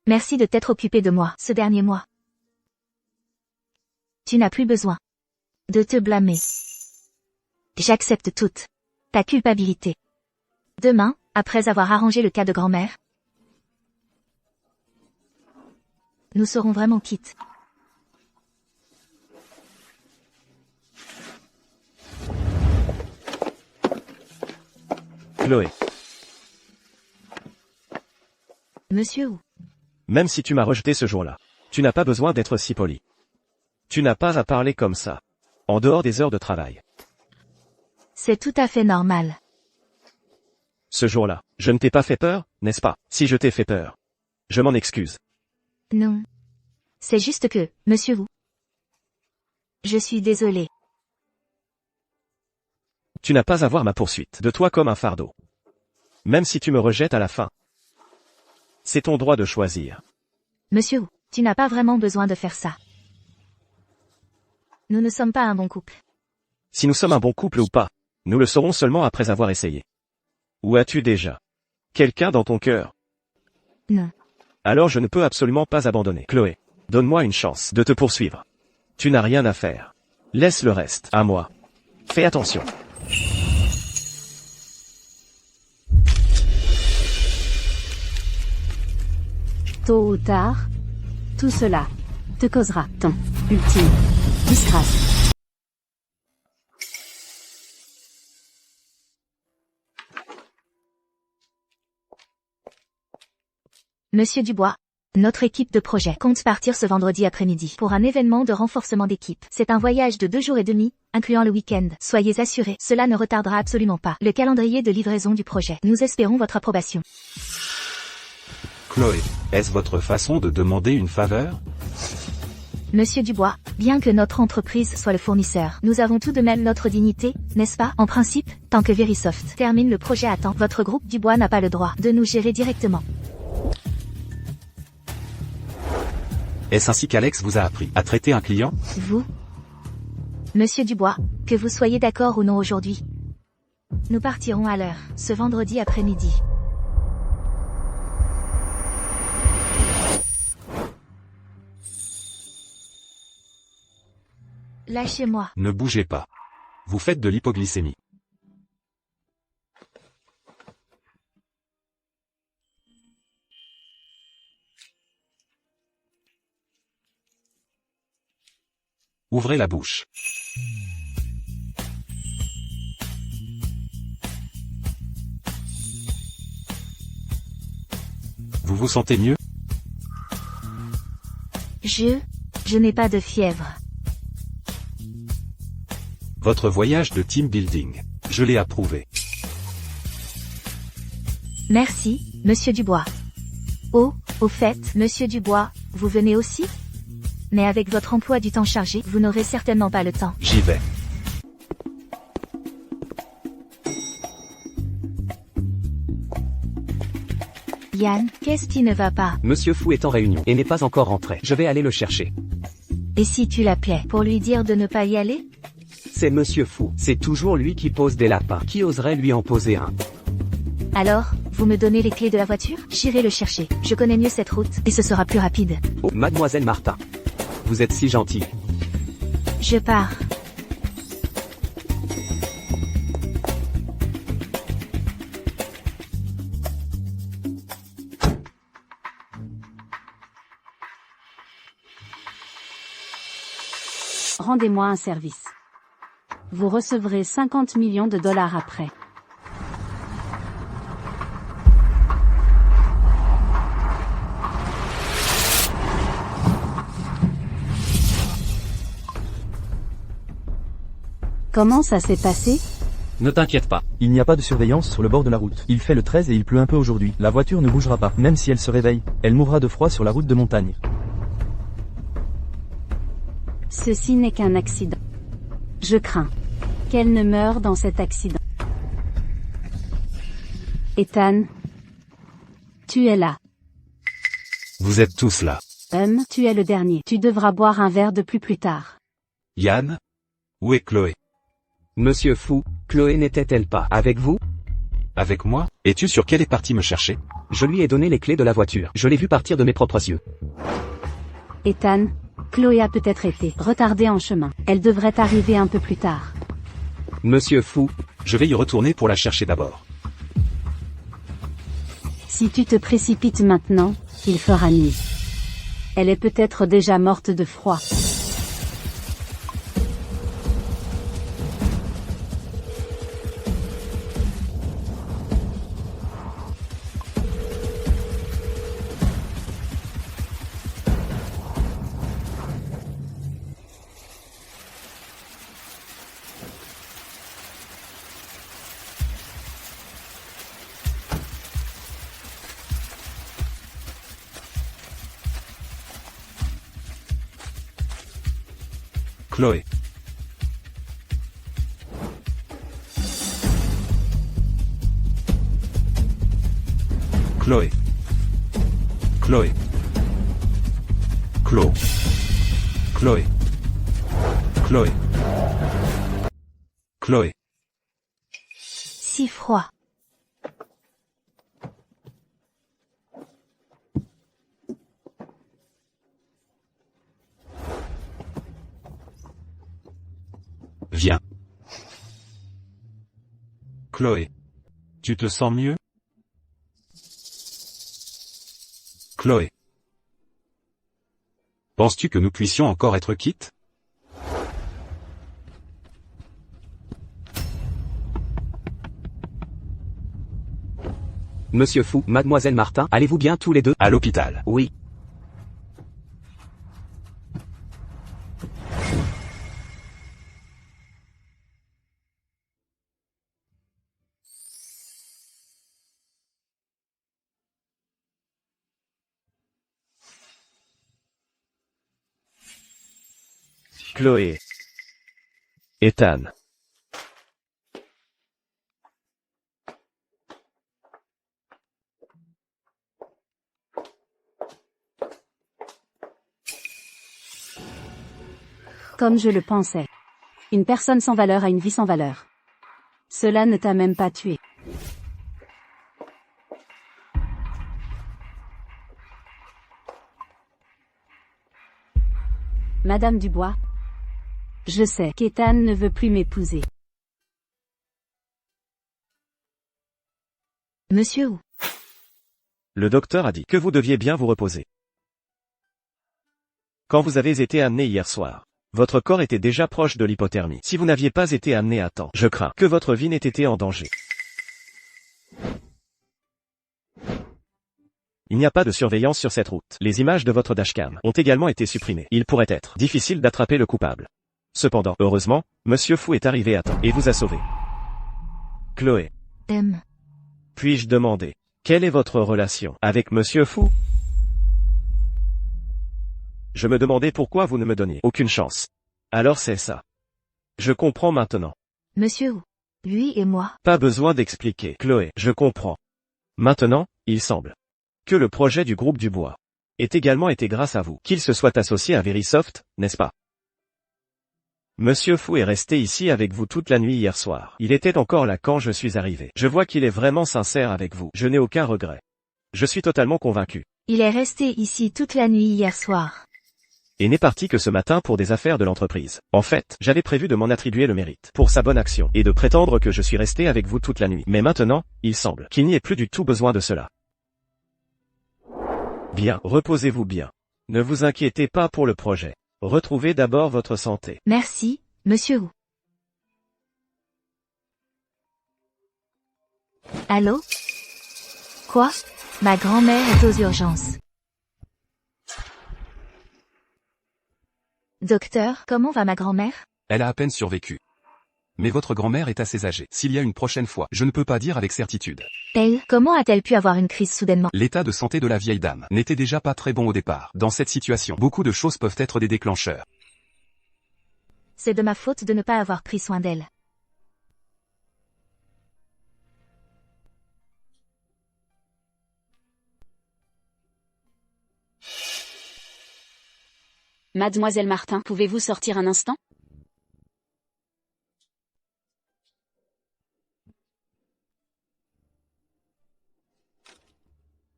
Merci de t'être occupé de moi ce dernier mois. Tu n'as plus besoin de te blâmer. J'accepte toute ta culpabilité. Demain, après avoir arrangé le cas de grand-mère, nous serons vraiment quittes. Chloé, Monsieur Wu, même si tu m'as rejeté ce jour-là, tu n'as pas besoin d'être si poli. Tu n'as pas à parler comme ça, en dehors des heures de travail. c'est tout à fait normal. Ce jour-là, je ne t'ai pas fait peur, n'est-ce pas? Si je t'ai fait peur, je m'en excuse. Non. C'est juste que, monsieur Wu, je suis désolée. Tu n'as pas à voir ma poursuite de toi comme un fardeau. Même si tu me rejettes à la fin. C'est ton droit de choisir. Monsieur Wu, tu n'as pas vraiment besoin de faire ça. Nous ne sommes pas un bon couple. Si nous sommes un bon couple ou pas, nous le saurons seulement après avoir essayé. Ou as-tu déjà quelqu'un dans ton cœur? Non. Alors je ne peux absolument pas abandonner. Chloé, donne-moi une chance de te poursuivre. Tu n'as rien à faire. Laisse le reste à moi. Fais attention. Tôt ou tard, tout cela te causera ton ultime disgrâce. Monsieur Dubois, notre équipe de projet compte partir ce vendredi après-midi pour un événement de renforcement d'équipe. C'est un voyage de 2 jours et demi, incluant le week-end. Soyez assurés, cela ne retardera absolument pas le calendrier de livraison du projet. Nous espérons votre approbation. Chloé, est-ce votre façon de demander une faveur? Monsieur Dubois, bien que notre entreprise soit le fournisseur, nous avons tout de même notre dignité, n'est-ce pas? En principe, tant que Verisoft termine le projet à temps, votre groupe Dubois n'a pas le droit de nous gérer directement. Est-ce ainsi qu'Alex vous a appris à traiter un client? Vous, Monsieur Dubois, que vous soyez d'accord ou non aujourd'hui, nous partirons à l'heure, ce vendredi après-midi. Lâchez-moi. Ne bougez pas. Vous faites de l'hypoglycémie. Ouvrez la bouche. Vous vous sentez mieux? Je n'ai pas de fièvre. Votre voyage de team building. Je l'ai approuvé. Merci, Monsieur Dubois. Oh, au fait, Monsieur Dubois, vous venez aussi? Mais avec votre emploi du temps chargé, vous n'aurez certainement pas le temps. J'y vais. Yann, qu'est-ce qui ne va pas? Monsieur Fu est en réunion et n'est pas encore rentré. Je vais aller le chercher. Et si tu l'appelais pour lui dire de ne pas y aller? C'est Monsieur Fu. C'est toujours lui qui pose des lapins. Qui oserait lui en poser un? Alors, vous me donnez les clés de la voiture? J'irai le chercher. Je connais mieux cette route, et ce sera plus rapide. Oh, Mademoiselle Martin. Vous êtes si gentille. Je pars. Rendez-moi un service. Vous recevrez 50 millions de dollars après. Comment ça s'est passé? Ne t'inquiète pas. Il n'y a pas de surveillance sur le bord de la route. Il fait le 13 et il pleut un peu aujourd'hui. La voiture ne bougera pas. Même si elle se réveille, elle mourra de froid sur la route de montagne. Ceci n'est qu'un accident. Je crains qu'elle ne meure dans cet accident. Ethan, tu es là. Vous êtes tous là. Tu es le dernier. Tu devras boire un verre de plus tard. Yann? Où est Chloé? Monsieur Fou, Chloé n'était-elle pas avec vous? Avec moi? Es-tu sûr qu'elle est partie me chercher? Je lui ai donné les clés de la voiture. Je l'ai vue partir de mes propres yeux. Ethan, Chloé a peut-être été retardée en chemin. Elle devrait arriver un peu plus tard. Monsieur Fou, Je vais y retourner pour la chercher d'abord. Si tu te précipites maintenant, il fera nuit. Elle est peut-être déjà morte de froid. Chloé. Chloé. Chloé. Chloé. Chloé. Chloé. Chloé. Si froid. Viens. Chloé. Tu te sens mieux? Chloé. Penses-tu que nous puissions encore être quittes? Monsieur Fou, Mademoiselle Martin, allez-vous bien tous les deux? À l'hôpital. Oui. Chloé. Ethan. Comme je le pensais. Une personne sans valeur a une vie sans valeur. Cela ne t'a même pas tué. Madame Dubois. Je sais qu'Ethan ne veut plus m'épouser. Monsieur Wu. Le docteur a dit que vous deviez bien vous reposer. Quand vous avez été amené hier soir, votre corps était déjà proche de l'hypothermie. Si vous n'aviez pas été amené à temps, je crains que votre vie n'ait été en danger. Il n'y a pas de surveillance sur cette route. Les images de votre dashcam ont également été supprimées. Il pourrait être difficile d'attraper le coupable. Cependant, heureusement, Monsieur Fou est arrivé à temps et vous a sauvé. Chloé. Puis-je demander, quelle est votre relation avec Monsieur Fou? Je me demandais pourquoi vous ne me donniez aucune chance. Alors c'est ça. Je comprends maintenant. Monsieur Wu. Lui et moi. Pas besoin d'expliquer, Chloé, je comprends. Maintenant, il semble que le projet du groupe Dubois ait également été grâce à vous, qu'il se soit associé à Verisoft, n'est-ce pas? Monsieur Fou est resté ici avec vous toute la nuit hier soir. Il était encore là quand je suis arrivé. Je vois qu'il est vraiment sincère avec vous. Je n'ai aucun regret. Je suis totalement convaincu. Il est resté ici toute la nuit hier soir. Et n'est parti que ce matin pour des affaires de l'entreprise. En fait, j'avais prévu de m'en attribuer le mérite pour sa bonne action et de prétendre que je suis resté avec vous toute la nuit. Mais maintenant, il semble qu'il n'y ait plus du tout besoin de cela. Bien, reposez-vous bien. Ne vous inquiétez pas pour le projet. Retrouvez d'abord votre santé. Merci, Monsieur Wu. Allô? Quoi? Ma grand-mère est aux urgences. Docteur, comment va ma grand-mère? Elle a à peine survécu. Mais votre grand-mère est assez âgée. S'il y a une prochaine fois, je ne peux pas dire avec certitude. Elle, comment a-t-elle pu avoir une crise soudainement? L'état de santé de la vieille dame n'était déjà pas très bon au départ. Dans cette situation, beaucoup de choses peuvent être des déclencheurs. C'est de ma faute de ne pas avoir pris soin d'elle. Mademoiselle Martin, pouvez-vous sortir un instant?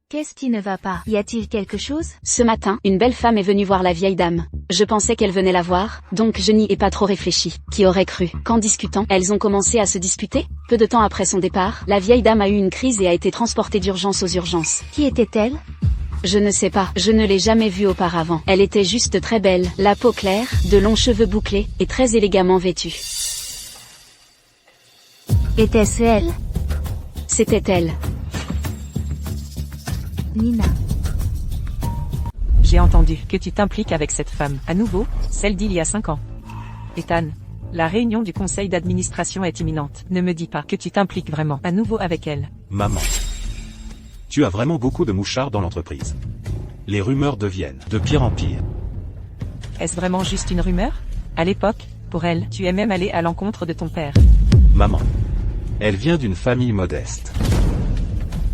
Qu'est-ce qui ne va pas? Y a-t-il quelque chose? Ce matin, une belle femme est venue voir la vieille dame. Je pensais qu'elle venait la voir, donc je n'y ai pas trop réfléchi. Qui aurait cru? Qu'en discutant, elles ont commencé à se disputer? Peu de temps après son départ, la vieille dame a eu une crise et a été transportée d'urgence aux urgences. Qui était-elle? Je ne sais pas, je ne l'ai jamais vue auparavant. Elle était juste très belle, la peau claire, de longs cheveux bouclés, et très élégamment vêtue. Était-ce elle? C'était elle. Nina. J'ai entendu que tu t'impliques avec cette femme, à nouveau, celle d'il y a 5 ans. Ethan, la réunion du conseil d'administration est imminente. Ne me dis pas que tu t'impliques vraiment, à nouveau avec elle. Maman. Tu as vraiment beaucoup de mouchards dans l'entreprise. Les rumeurs deviennent de pire en pire. Est-ce vraiment juste une rumeur? À l'époque, pour elle, tu es même allé à l'encontre de ton père. Maman. Elle vient d'une famille modeste.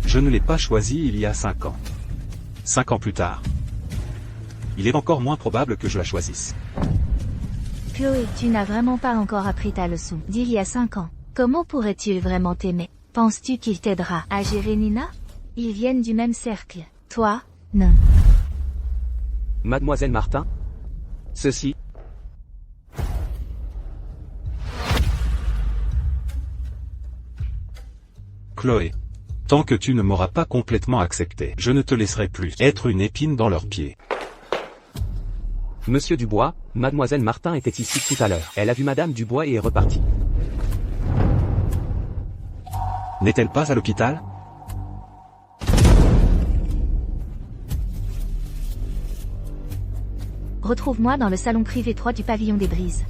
Je ne l'ai pas choisie il y a 5 ans. 5 ans plus tard. Il est encore moins probable que je la choisisse. Chloé, tu n'as vraiment pas encore appris ta leçon d'il y a 5 ans. Comment pourrait-il vraiment t'aimer? Penses-tu qu'il t'aidera à gérer Nina? Ils viennent du même cercle. Toi, non. Mademoiselle Martin? Ceci. Chloé. Tant que tu ne m'auras pas complètement accepté, je ne te laisserai plus être une épine dans leurs pieds. Monsieur Dubois, Mademoiselle Martin était ici tout à l'heure. Elle a vu Madame Dubois et est repartie. N'est-elle pas à l'hôpital? Retrouve-moi dans le salon privé 3 du pavillon des Brises.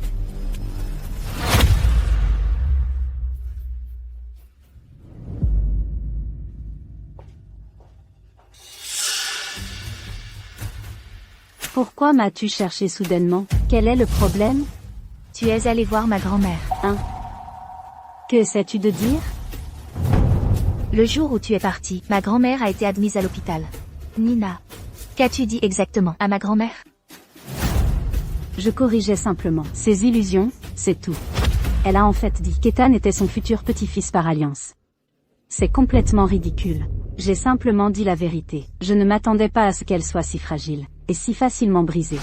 Pourquoi m'as-tu cherché soudainement? Quel est le problème? Tu es allé voir ma grand-mère. Hein? Que sais-tu de dire? Le jour où tu es parti, ma grand-mère a été admise à l'hôpital. Nina. Qu'as-tu dit exactement à ma grand-mère? Je corrigeais simplement ses illusions, c'est tout. Elle a en fait dit qu'Ethan était son futur petit-fils par alliance. C'est complètement ridicule. J'ai simplement dit la vérité. Je ne m'attendais pas à ce qu'elle soit si fragile, et si facilement brisée.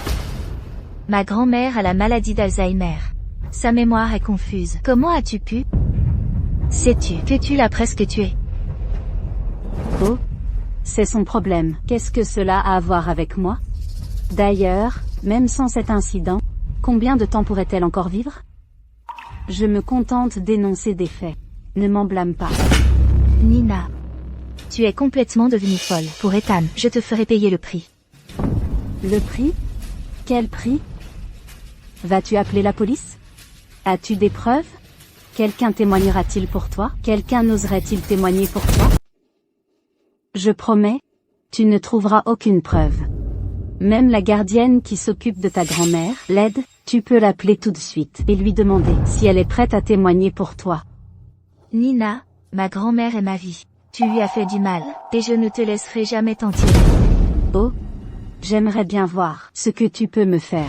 Ma grand-mère a la maladie d'Alzheimer. Sa mémoire est confuse. Comment as-tu pu? Sais-tu que tu l'as presque tuée? Oh? C'est son problème. Qu'est-ce que cela a à voir avec moi? D'ailleurs, même sans cet incident, combien de temps pourrait-elle encore vivre? Je me contente d'énoncer des faits. Ne m'en blâme pas. Nina. Tu es complètement devenue folle. Pour Ethan, je te ferai payer le prix. Le prix? Quel prix? Vas-tu appeler la police? As-tu des preuves? Quelqu'un témoignera-t-il pour toi? Quelqu'un oserait-il témoigner pour toi? Je promets, tu ne trouveras aucune preuve. Même la gardienne qui s'occupe de ta grand-mère, l'aide, tu peux l'appeler tout de suite et lui demander si elle est prête à témoigner pour toi. Nina, ma grand-mère est ma vie. Tu lui as fait du mal, et je ne te laisserai jamais t'en tirer. Oh? J'aimerais bien voir ce que tu peux me faire.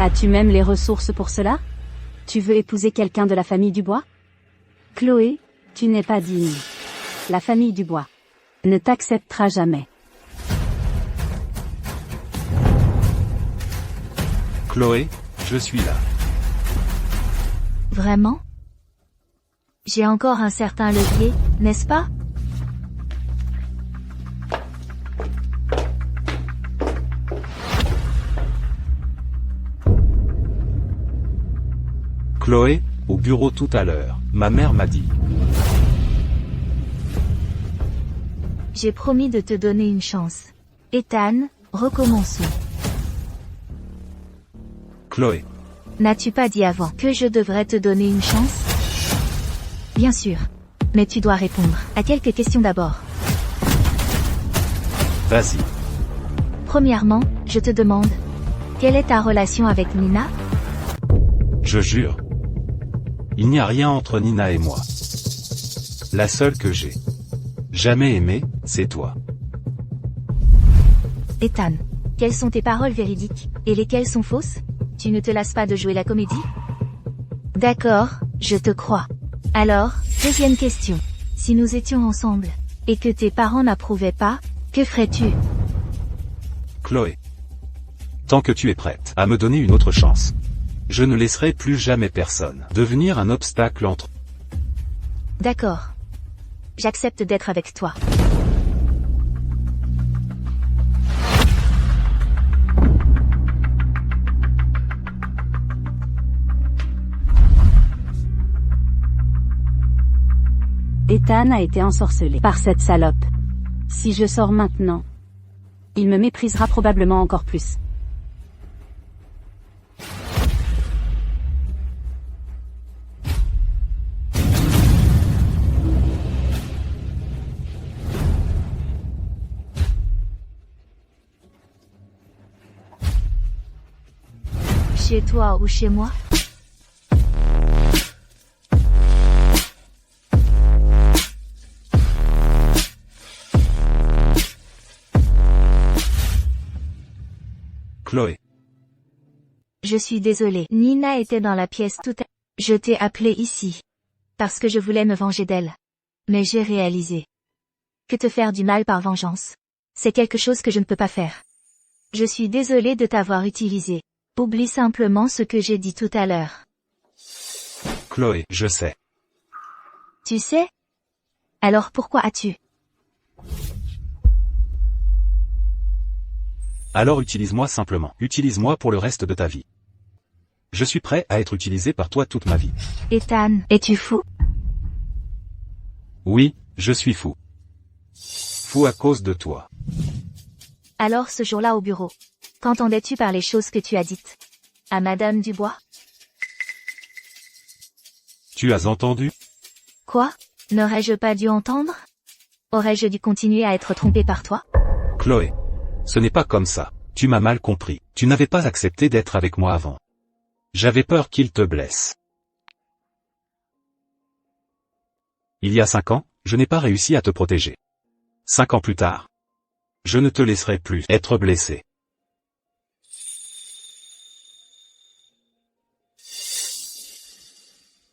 As-tu même les ressources pour cela? Tu veux épouser quelqu'un de la famille Dubois? Chloé, tu n'es pas digne. La famille Dubois ne t'acceptera jamais. Chloé, je suis là. Vraiment? J'ai encore un certain levier, n'est-ce pas? Chloé, au bureau tout à l'heure, ma mère m'a dit. J'ai promis de te donner une chance. Ethan, recommençons. Chloé. N'as-tu pas dit avant que je devrais te donner une chance? Bien sûr. Mais tu dois répondre à quelques questions d'abord. Vas-y. Premièrement, je te demande, quelle est ta relation avec Nina? Je jure. Il n'y a rien entre Nina et moi. La seule que j'ai jamais aimée, c'est toi. Ethan, quelles sont tes paroles véridiques, et lesquelles sont fausses? Tu ne te lasses pas de jouer la comédie? D'accord, je te crois. Alors, deuxième question. Si nous étions ensemble, et que tes parents n'approuvaient pas, que ferais-tu? Chloé. Tant que tu es prête à me donner une autre chance, je ne laisserai plus jamais personne devenir un obstacle entre... D'accord. J'accepte d'être avec toi. Ethan a été ensorcelé par cette salope. Si je sors maintenant, il me méprisera probablement encore plus. Chez toi ou chez moi? Chloé. Je suis désolée. Nina était dans la pièce tout à... Je t'ai appelé ici. Parce que je voulais me venger d'elle. Mais j'ai réalisé que te faire du mal par vengeance, c'est quelque chose que je ne peux pas faire. Je suis désolée de t'avoir utilisé. Oublie simplement ce que j'ai dit tout à l'heure. Chloé, je sais. Tu sais? Alors pourquoi as-tu? Alors utilise-moi simplement. Utilise-moi pour le reste de ta vie. Je suis prêt à être utilisé par toi toute ma vie. Ethan, es-tu fou? Oui, je suis fou. Fou à cause de toi. Alors ce jour-là au bureau, qu'entendais-tu par les choses que tu as dites à Madame Dubois? Tu as entendu? Quoi? N'aurais-je pas dû entendre? Aurais-je dû continuer à être trompé par toi? Chloé. Ce n'est pas comme ça. Tu m'as mal compris. Tu n'avais pas accepté d'être avec moi avant. J'avais peur qu'il te blesse. Il y a 5 ans, je n'ai pas réussi à te protéger. 5 ans plus tard, je ne te laisserai plus être blessé.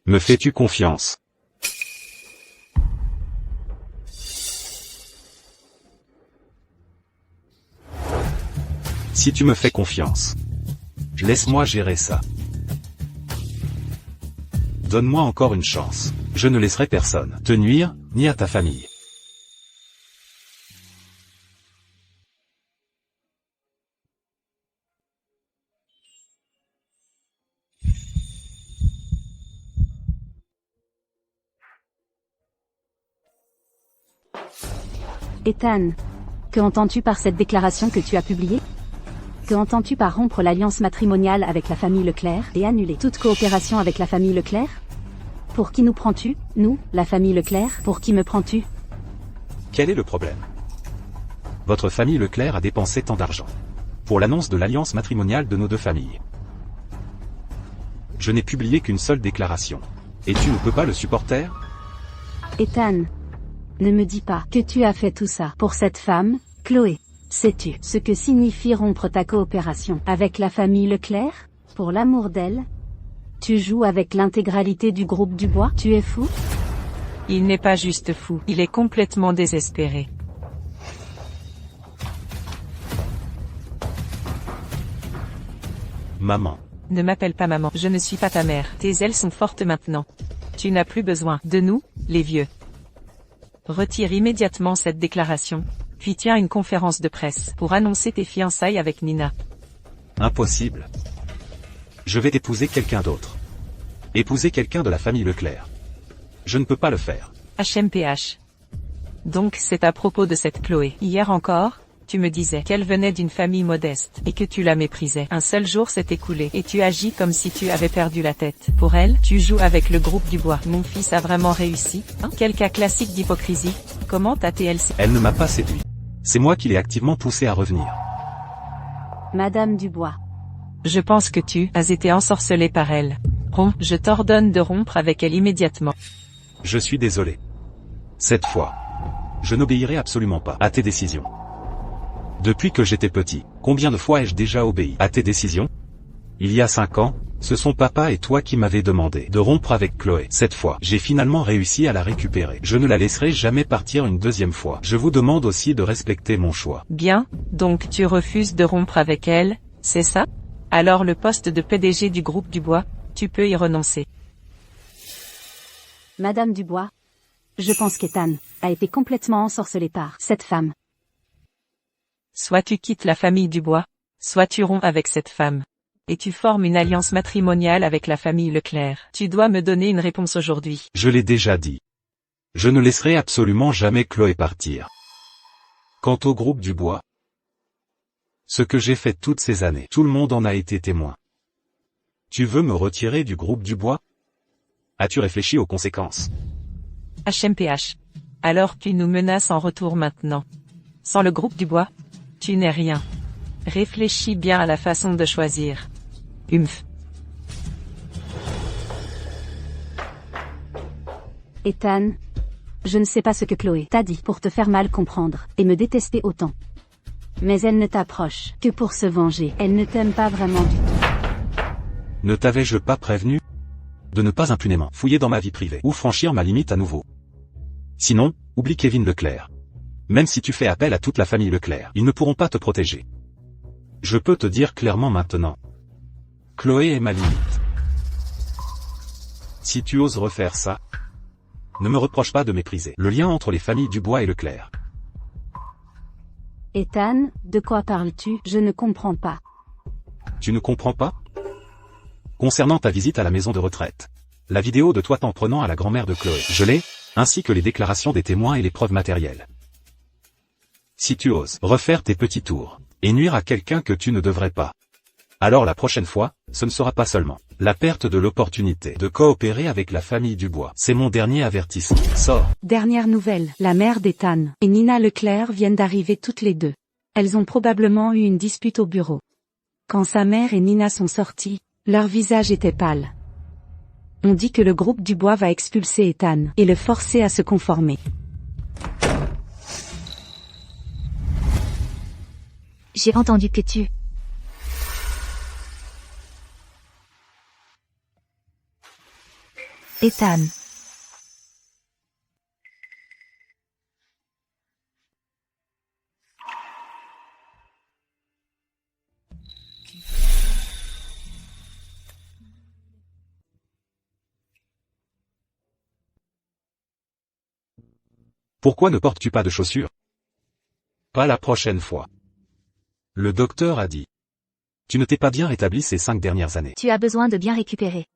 Me fais-tu confiance? Si tu me fais confiance, laisse-moi gérer ça. Donne-moi encore une chance. Je ne laisserai personne te nuire, ni à ta famille. Ethan, que entends-tu par cette déclaration que tu as publiée? Que entends-tu par rompre l'alliance matrimoniale avec la famille Leclerc et annuler toute coopération avec la famille Leclerc? Pour qui nous prends-tu, nous, la famille Leclerc? Pour qui me prends-tu? Quel est le problème? Votre famille Leclerc a dépensé tant d'argent pour l'annonce de l'alliance matrimoniale de nos deux familles. Je n'ai publié qu'une seule déclaration. Et tu ne peux pas le supporter? Ethan, ne me dis pas que tu as fait tout ça pour cette femme, Chloé. Sais-tu ce que signifie rompre ta coopération avec la famille Leclerc? Pour l'amour d'elle? Tu joues avec l'intégralité du groupe Dubois? Tu es fou? Il n'est pas juste fou, il est complètement désespéré. Maman. Ne m'appelle pas maman, je ne suis pas ta mère. Tes ailes sont fortes maintenant. Tu n'as plus besoin de nous, les vieux. Retire immédiatement cette déclaration, puis tiens une conférence de presse pour annoncer tes fiançailles avec Nina. Impossible. Je vais épouser quelqu'un d'autre. Épouser quelqu'un de la famille Leclerc. Je ne peux pas le faire. HMPH. Donc c'est à propos de cette Chloé. Hier encore, tu me disais qu'elle venait d'une famille modeste et que tu la méprisais. Un seul jour s'est écoulé et tu agis comme si tu avais perdu la tête. Pour elle, tu joues avec le groupe Dubois. Mon fils a vraiment réussi, hein? Quel cas classique d'hypocrisie. Comment ta TLC? Elle ne m'a pas séduit. C'est moi qui l'ai activement poussée à revenir. Madame Dubois. Je pense que tu as été ensorcelé par elle. Je t'ordonne de rompre avec elle immédiatement. Je suis désolé. Cette fois, je n'obéirai absolument pas à tes décisions. Depuis que j'étais petit, combien de fois ai-je déjà obéi à tes décisions? Il y a 5 ans, ce sont papa et toi qui m'avez demandé de rompre avec Chloé. Cette fois, j'ai finalement réussi à la récupérer. Je ne la laisserai jamais partir une deuxième fois. Je vous demande aussi de respecter mon choix. Bien, donc tu refuses de rompre avec elle, c'est ça? Alors le poste de PDG du groupe Dubois, tu peux y renoncer. Madame Dubois, je pense qu'Ethan a été complètement ensorcelé par cette femme. Soit tu quittes la famille Dubois, soit tu romps avec cette femme. Et tu formes une alliance matrimoniale avec la famille Leclerc. Tu dois me donner une réponse aujourd'hui. Je l'ai déjà dit. Je ne laisserai absolument jamais Chloé partir. Quant au groupe Dubois, ce que j'ai fait toutes ces années, tout le monde en a été témoin. Tu veux me retirer du groupe Dubois? As-tu réfléchi aux conséquences? HMPH. Alors tu nous menaces en retour maintenant. Sans le groupe Dubois, tu n'es rien. Réfléchis bien à la façon de choisir. Ethan, je ne sais pas ce que Chloé t'a dit pour te faire mal comprendre et me détester autant. Mais elle ne t'approche que pour se venger. Elle ne t'aime pas vraiment du tout. Ne t'avais-je pas prévenu de ne pas impunément fouiller dans ma vie privée ou franchir ma limite à nouveau? Sinon, oublie Kevin Leclerc. Même si tu fais appel à toute la famille Leclerc, ils ne pourront pas te protéger. Je peux te dire clairement maintenant. Chloé est ma limite. Si tu oses refaire ça, ne me reproche pas de mépriser le lien entre les familles Dubois et Leclerc. Ethan, de quoi parles-tu? Je ne comprends pas. Tu ne comprends pas? Concernant ta visite à la maison de retraite, la vidéo de toi t'en prenant à la grand-mère de Chloé, je l'ai, ainsi que les déclarations des témoins et les preuves matérielles. Si tu oses refaire tes petits tours, et nuire à quelqu'un que tu ne devrais pas, alors la prochaine fois, ce ne sera pas seulement la perte de l'opportunité de coopérer avec la famille Dubois. C'est mon dernier avertissement. Sors. Dernière nouvelle, la mère d'Ethan et Nina Leclerc viennent d'arriver toutes les deux. Elles ont probablement eu une dispute au bureau. Quand sa mère et Nina sont sorties, leur visage était pâle. On dit que le groupe Dubois va expulser Ethan et le forcer à se conformer. J'ai entendu que tu... Ethan. Pourquoi ne portes-tu pas de chaussures? Pas la prochaine fois. Le docteur a dit. Tu ne t'es pas bien rétabli ces 5 dernières années. Tu as besoin de bien récupérer.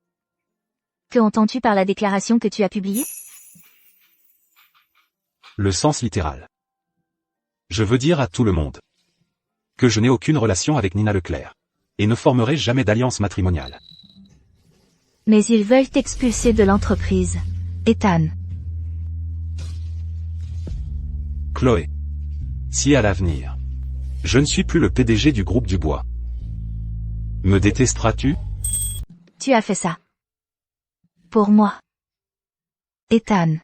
Que entends-tu par la déclaration que tu as publiée? Le sens littéral. Je veux dire à tout le monde que je n'ai aucune relation avec Nina Leclerc et ne formerai jamais d'alliance matrimoniale. Mais ils veulent t'expulser de l'entreprise. Ethan. Chloé. Si à l'avenir, je ne suis plus le PDG du groupe Dubois, me détesteras-tu? Tu as fait ça. Pour moi. Ethan.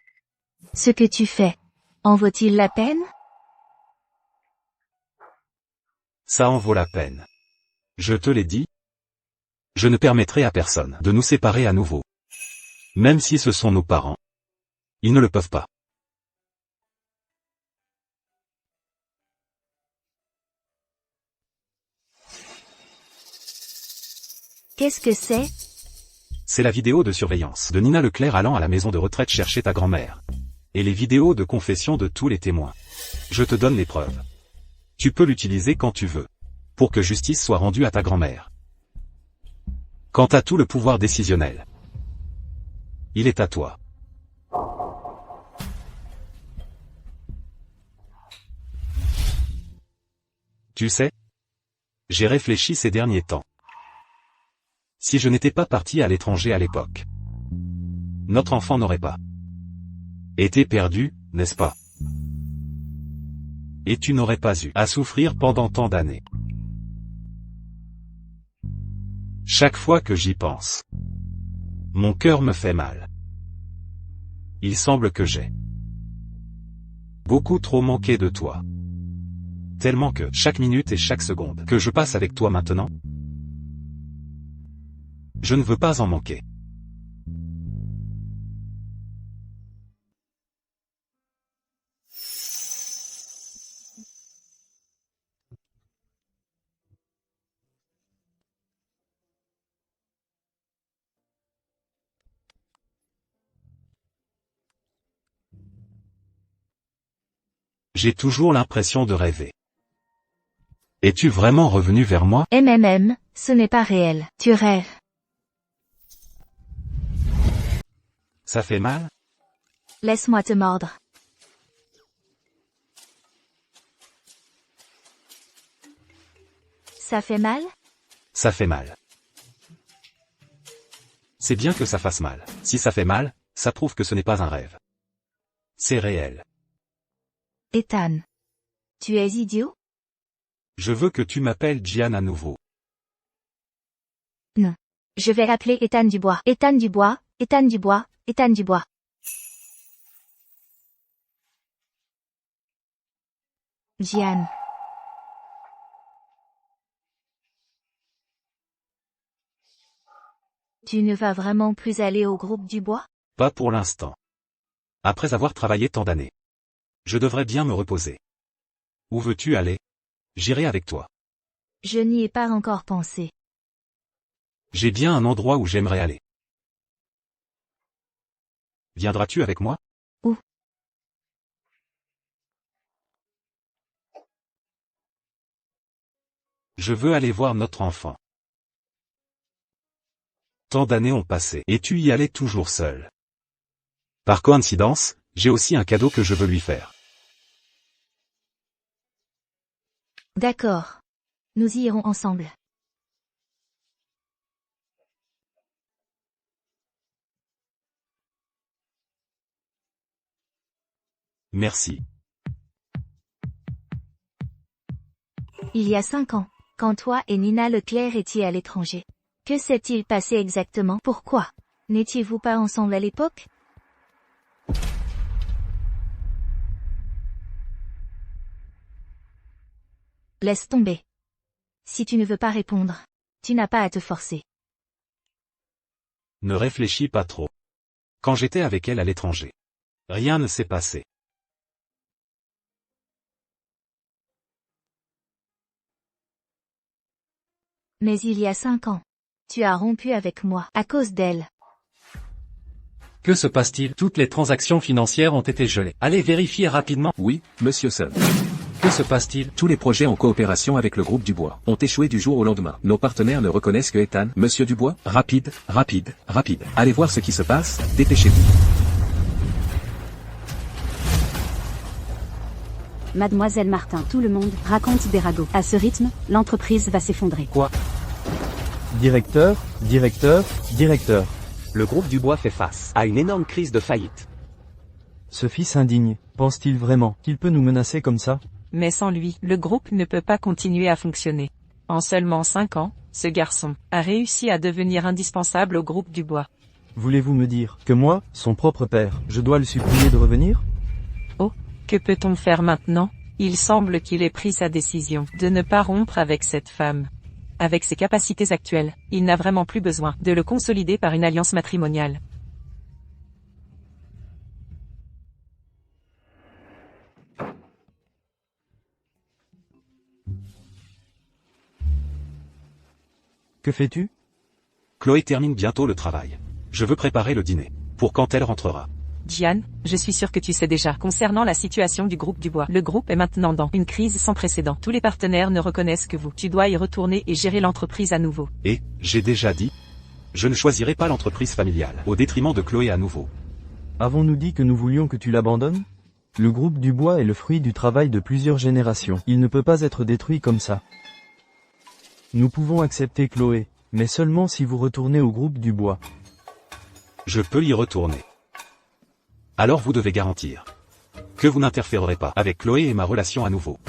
Ce que tu fais, en vaut-il la peine? Ça en vaut la peine. Je te l'ai dit. Je ne permettrai à personne de nous séparer à nouveau. Même si ce sont nos parents. Ils ne le peuvent pas. Qu'est-ce que c'est? C'est la vidéo de surveillance de Nina Leclerc allant à la maison de retraite chercher ta grand-mère. Et les vidéos de confession de tous les témoins. Je te donne les preuves. Tu peux l'utiliser quand tu veux. Pour que justice soit rendue à ta grand-mère. Quant à tout le pouvoir décisionnel, il est à toi. Tu sais, j'ai réfléchi ces derniers temps. Si je n'étais pas parti à l'étranger à l'époque, notre enfant n'aurait pas été perdu, n'est-ce pas? Et tu n'aurais pas eu à souffrir pendant tant d'années. Chaque fois que j'y pense, Mon cœur me fait mal. Il semble que j'ai beaucoup trop manqué de toi. Tellement que chaque minute et chaque seconde que je passe avec toi maintenant, je ne veux pas en manquer. J'ai toujours l'impression de rêver. Es-tu vraiment revenu vers moi? Ce n'est pas réel. Tu rêves. Ça fait mal? Laisse-moi te mordre. Ça fait mal? Ça fait mal. C'est bien que ça fasse mal. Si ça fait mal, ça prouve que ce n'est pas un rêve. C'est réel. Ethan. Tu es idiot? Je veux que tu m'appelles Gian à nouveau. Non. Je vais appeler Ethan Dubois. Ethan Dubois, Ethan Dubois, Ethan Dubois. Gian. Tu ne vas vraiment plus aller au groupe Dubois? Pas pour l'instant. Après avoir travaillé tant d'années, je devrais bien me reposer. Où veux-tu aller? J'irai avec toi. Je n'y ai pas encore pensé. J'ai bien un endroit où j'aimerais aller. Viendras-tu avec moi? Où? Je veux aller voir notre enfant. Tant d'années ont passé et tu y allais toujours seul. Par coïncidence, j'ai aussi un cadeau que je veux lui faire. D'accord. Nous y irons ensemble. Merci. Il y a 5 ans, quand toi et Nina Leclerc étiez à l'étranger. Que s'est-il passé exactement? Pourquoi? N'étiez-vous pas ensemble à l'époque? Laisse tomber. Si tu ne veux pas répondre, tu n'as pas à te forcer. Ne réfléchis pas trop. Quand j'étais avec elle à l'étranger, rien ne s'est passé. Mais il y a 5 ans, tu as rompu avec moi à cause d'elle. Que se passe-t-il? Toutes les transactions financières ont été gelées. Allez vérifier rapidement. Oui, monsieur Sun. Que se passe-t-il? Tous les projets en coopération avec le groupe Dubois ont échoué du jour au lendemain. Nos partenaires ne reconnaissent que Ethan, monsieur Dubois. Rapide, rapide, rapide. Allez voir ce qui se passe, dépêchez-vous. Mademoiselle Martin, tout le monde raconte des ragots. À ce rythme, l'entreprise va s'effondrer. Quoi? Directeur, directeur, directeur. Le groupe Dubois fait face à une énorme crise de faillite. Ce fils indigne, pense-t-il vraiment qu'il peut nous menacer comme ça? Mais sans lui, le groupe ne peut pas continuer à fonctionner. En seulement 5 ans, ce garçon a réussi à devenir indispensable au groupe Dubois. Voulez-vous me dire que moi, son propre père, je dois le supplier de revenir? Oh, que peut-on faire maintenant? Il semble qu'il ait pris sa décision de ne pas rompre avec cette femme. Avec ses capacités actuelles, il n'a vraiment plus besoin de le consolider par une alliance matrimoniale. Que fais-tu? Chloé termine bientôt le travail. Je veux préparer le dîner. Pour quand elle rentrera. Gian, je suis sûr que tu sais déjà concernant la situation du groupe Dubois. Le groupe est maintenant dans une crise sans précédent. Tous les partenaires ne reconnaissent que vous. Tu dois y retourner et gérer l'entreprise à nouveau. Et, j'ai déjà dit, je ne choisirai pas l'entreprise familiale, au détriment de Chloé à nouveau. Avons-nous dit que nous voulions que tu l'abandonnes? Le groupe Dubois est le fruit du travail de plusieurs générations. Il ne peut pas être détruit comme ça. Nous pouvons accepter Chloé, mais seulement si vous retournez au groupe Dubois. Je peux y retourner. Alors vous devez garantir que vous n'interférerez pas avec Chloé et ma relation à nouveau.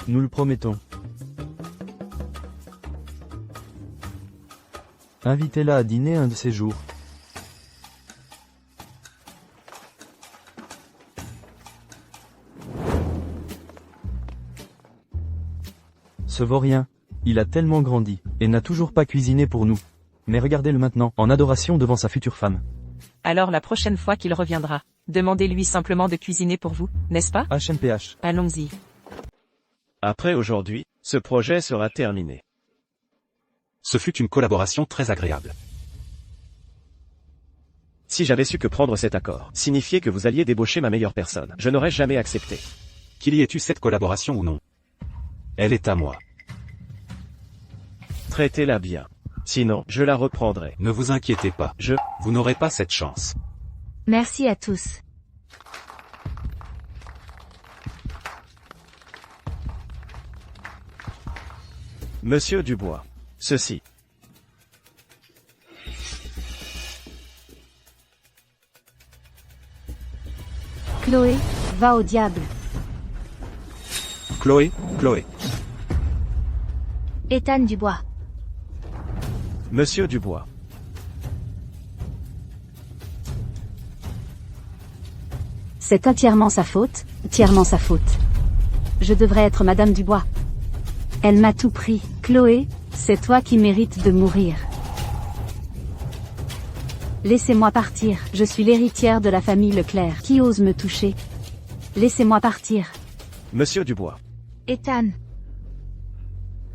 Nous le promettons. Invitez-la à dîner un de ces jours. Ce vaurien, il a tellement grandi, et n'a toujours pas cuisiné pour nous. Mais regardez-le maintenant, en adoration devant sa future femme. Alors la prochaine fois qu'il reviendra, demandez-lui simplement de cuisiner pour vous, n'est-ce pas? HMPH. Allons-y. Après aujourd'hui, ce projet sera terminé. Ce fut une collaboration très agréable. Si j'avais su que prendre cet accord signifiait que vous alliez débaucher ma meilleure personne, je n'aurais jamais accepté. Qu'il y ait eu cette collaboration ou non. Elle est à moi. Traitez-la bien. Sinon, je la reprendrai. Ne vous inquiétez pas. Vous n'aurez pas cette chance. Merci à tous. Monsieur Dubois. Ceci. Chloé, va au diable. Chloé. Ethan Dubois. Monsieur Dubois. C'est entièrement sa faute, entièrement sa faute. Je devrais être Madame Dubois. Elle m'a tout pris. Chloé, c'est toi qui mérites de mourir. Laissez-moi partir. Je suis l'héritière de la famille Leclerc. Qui ose me toucher? Laissez-moi partir. Monsieur Dubois. Ethan.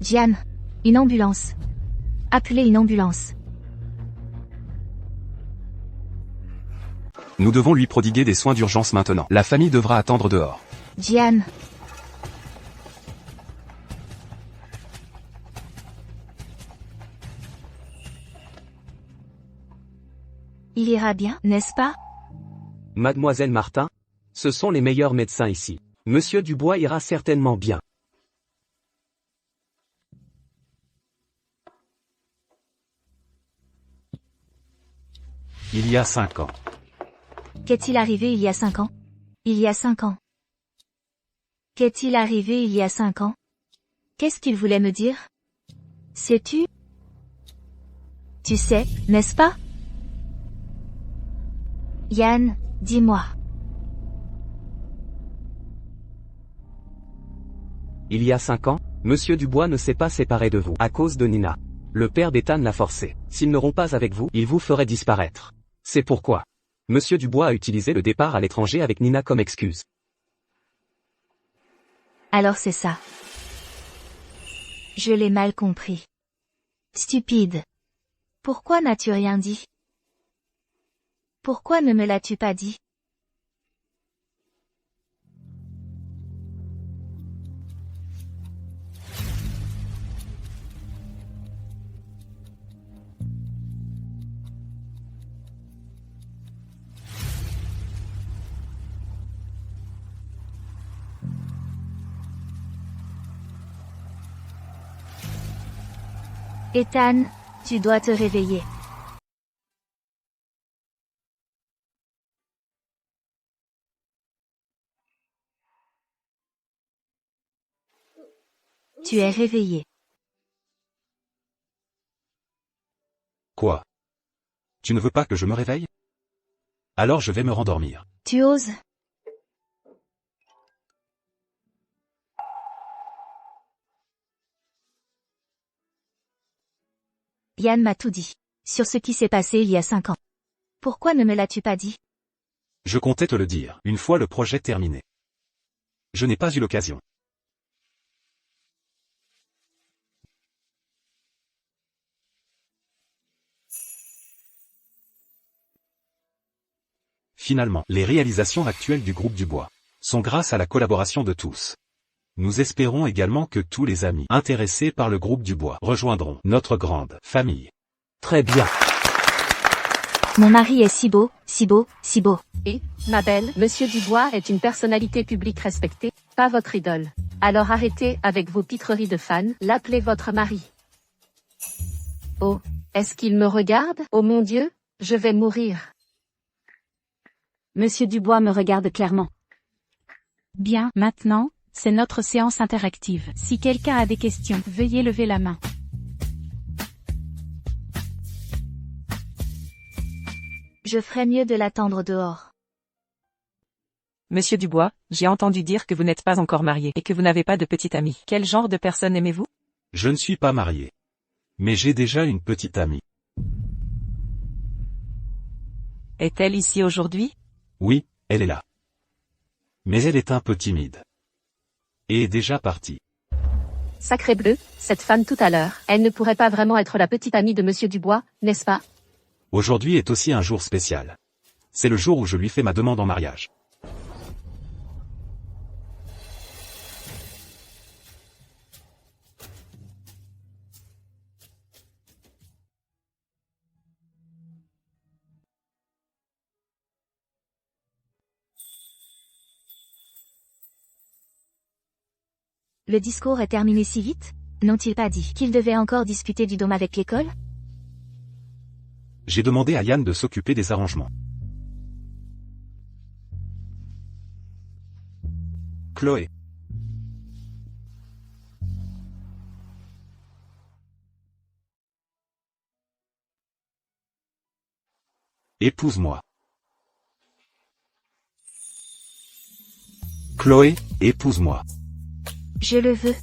Diane. Une ambulance. Appelez une ambulance. Nous devons lui prodiguer des soins d'urgence maintenant. La famille devra attendre dehors. Diane. Il ira bien, n'est-ce pas? Mademoiselle Martin, ce sont les meilleurs médecins ici. Monsieur Dubois ira certainement bien. Il y a 5 ans. Qu'est-il arrivé il y a 5 ans? Il y a 5 ans. Qu'est-il arrivé il y a 5 ans? Qu'est-ce qu'il voulait me dire? Sais-tu? Tu sais, n'est-ce pas? Yann, dis-moi. Il y a 5 ans, Monsieur Dubois ne s'est pas séparé de vous à cause de Nina. Le père d'Ethan l'a forcé. S'ils ne rompent pas avec vous, il vous ferait disparaître. C'est pourquoi Monsieur Dubois a utilisé le départ à l'étranger avec Nina comme excuse. Alors c'est ça. Je l'ai mal compris. Stupide. Pourquoi n'as-tu rien dit? Pourquoi ne me l'as-tu pas dit? Ethan, tu dois te réveiller. Tu es réveillé. Quoi? Tu ne veux pas que je me réveille? Alors je vais me rendormir. Tu oses? Yann m'a tout dit. Sur ce qui s'est passé il y a 5 ans. Pourquoi ne me l'as-tu pas dit? Je comptais te le dire, une fois le projet terminé. Je n'ai pas eu l'occasion. Finalement, les réalisations actuelles du groupe Dubois sont grâce à la collaboration de tous. Nous espérons également que tous les amis intéressés par le groupe Dubois rejoindront notre grande famille. Très bien. Mon mari est si beau, si beau, si beau. Et, ma belle, Monsieur Dubois est une personnalité publique respectée, pas votre idole. Alors arrêtez avec vos pitreries de fans, l'appelez votre mari. Oh, est-ce qu'il me regarde? Oh mon Dieu, je vais mourir. Monsieur Dubois me regarde clairement. Bien, maintenant, c'est notre séance interactive. Si quelqu'un a des questions, veuillez lever la main. Je ferais mieux de l'attendre dehors. Monsieur Dubois, j'ai entendu dire que vous n'êtes pas encore marié et que vous n'avez pas de petite amie. Quel genre de personne aimez-vous? Je ne suis pas marié. Mais j'ai déjà une petite amie. Est-elle ici aujourd'hui? Oui, elle est là. Mais elle est un peu timide. Et est déjà partie. Sacré bleu, cette femme tout à l'heure, elle ne pourrait pas vraiment être la petite amie de Monsieur Dubois, n'est-ce pas? Aujourd'hui est aussi un jour spécial. C'est le jour où je lui fais ma demande en mariage. Le discours est terminé si vite? N'ont-ils pas dit qu'ils devaient encore discuter du dôme avec l'école? J'ai demandé à Yann de s'occuper des arrangements. Chloé. Épouse-moi. Chloé, épouse-moi. Je le veux.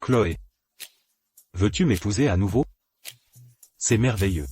Chloé. Veux-tu m'épouser à nouveau? C'est merveilleux.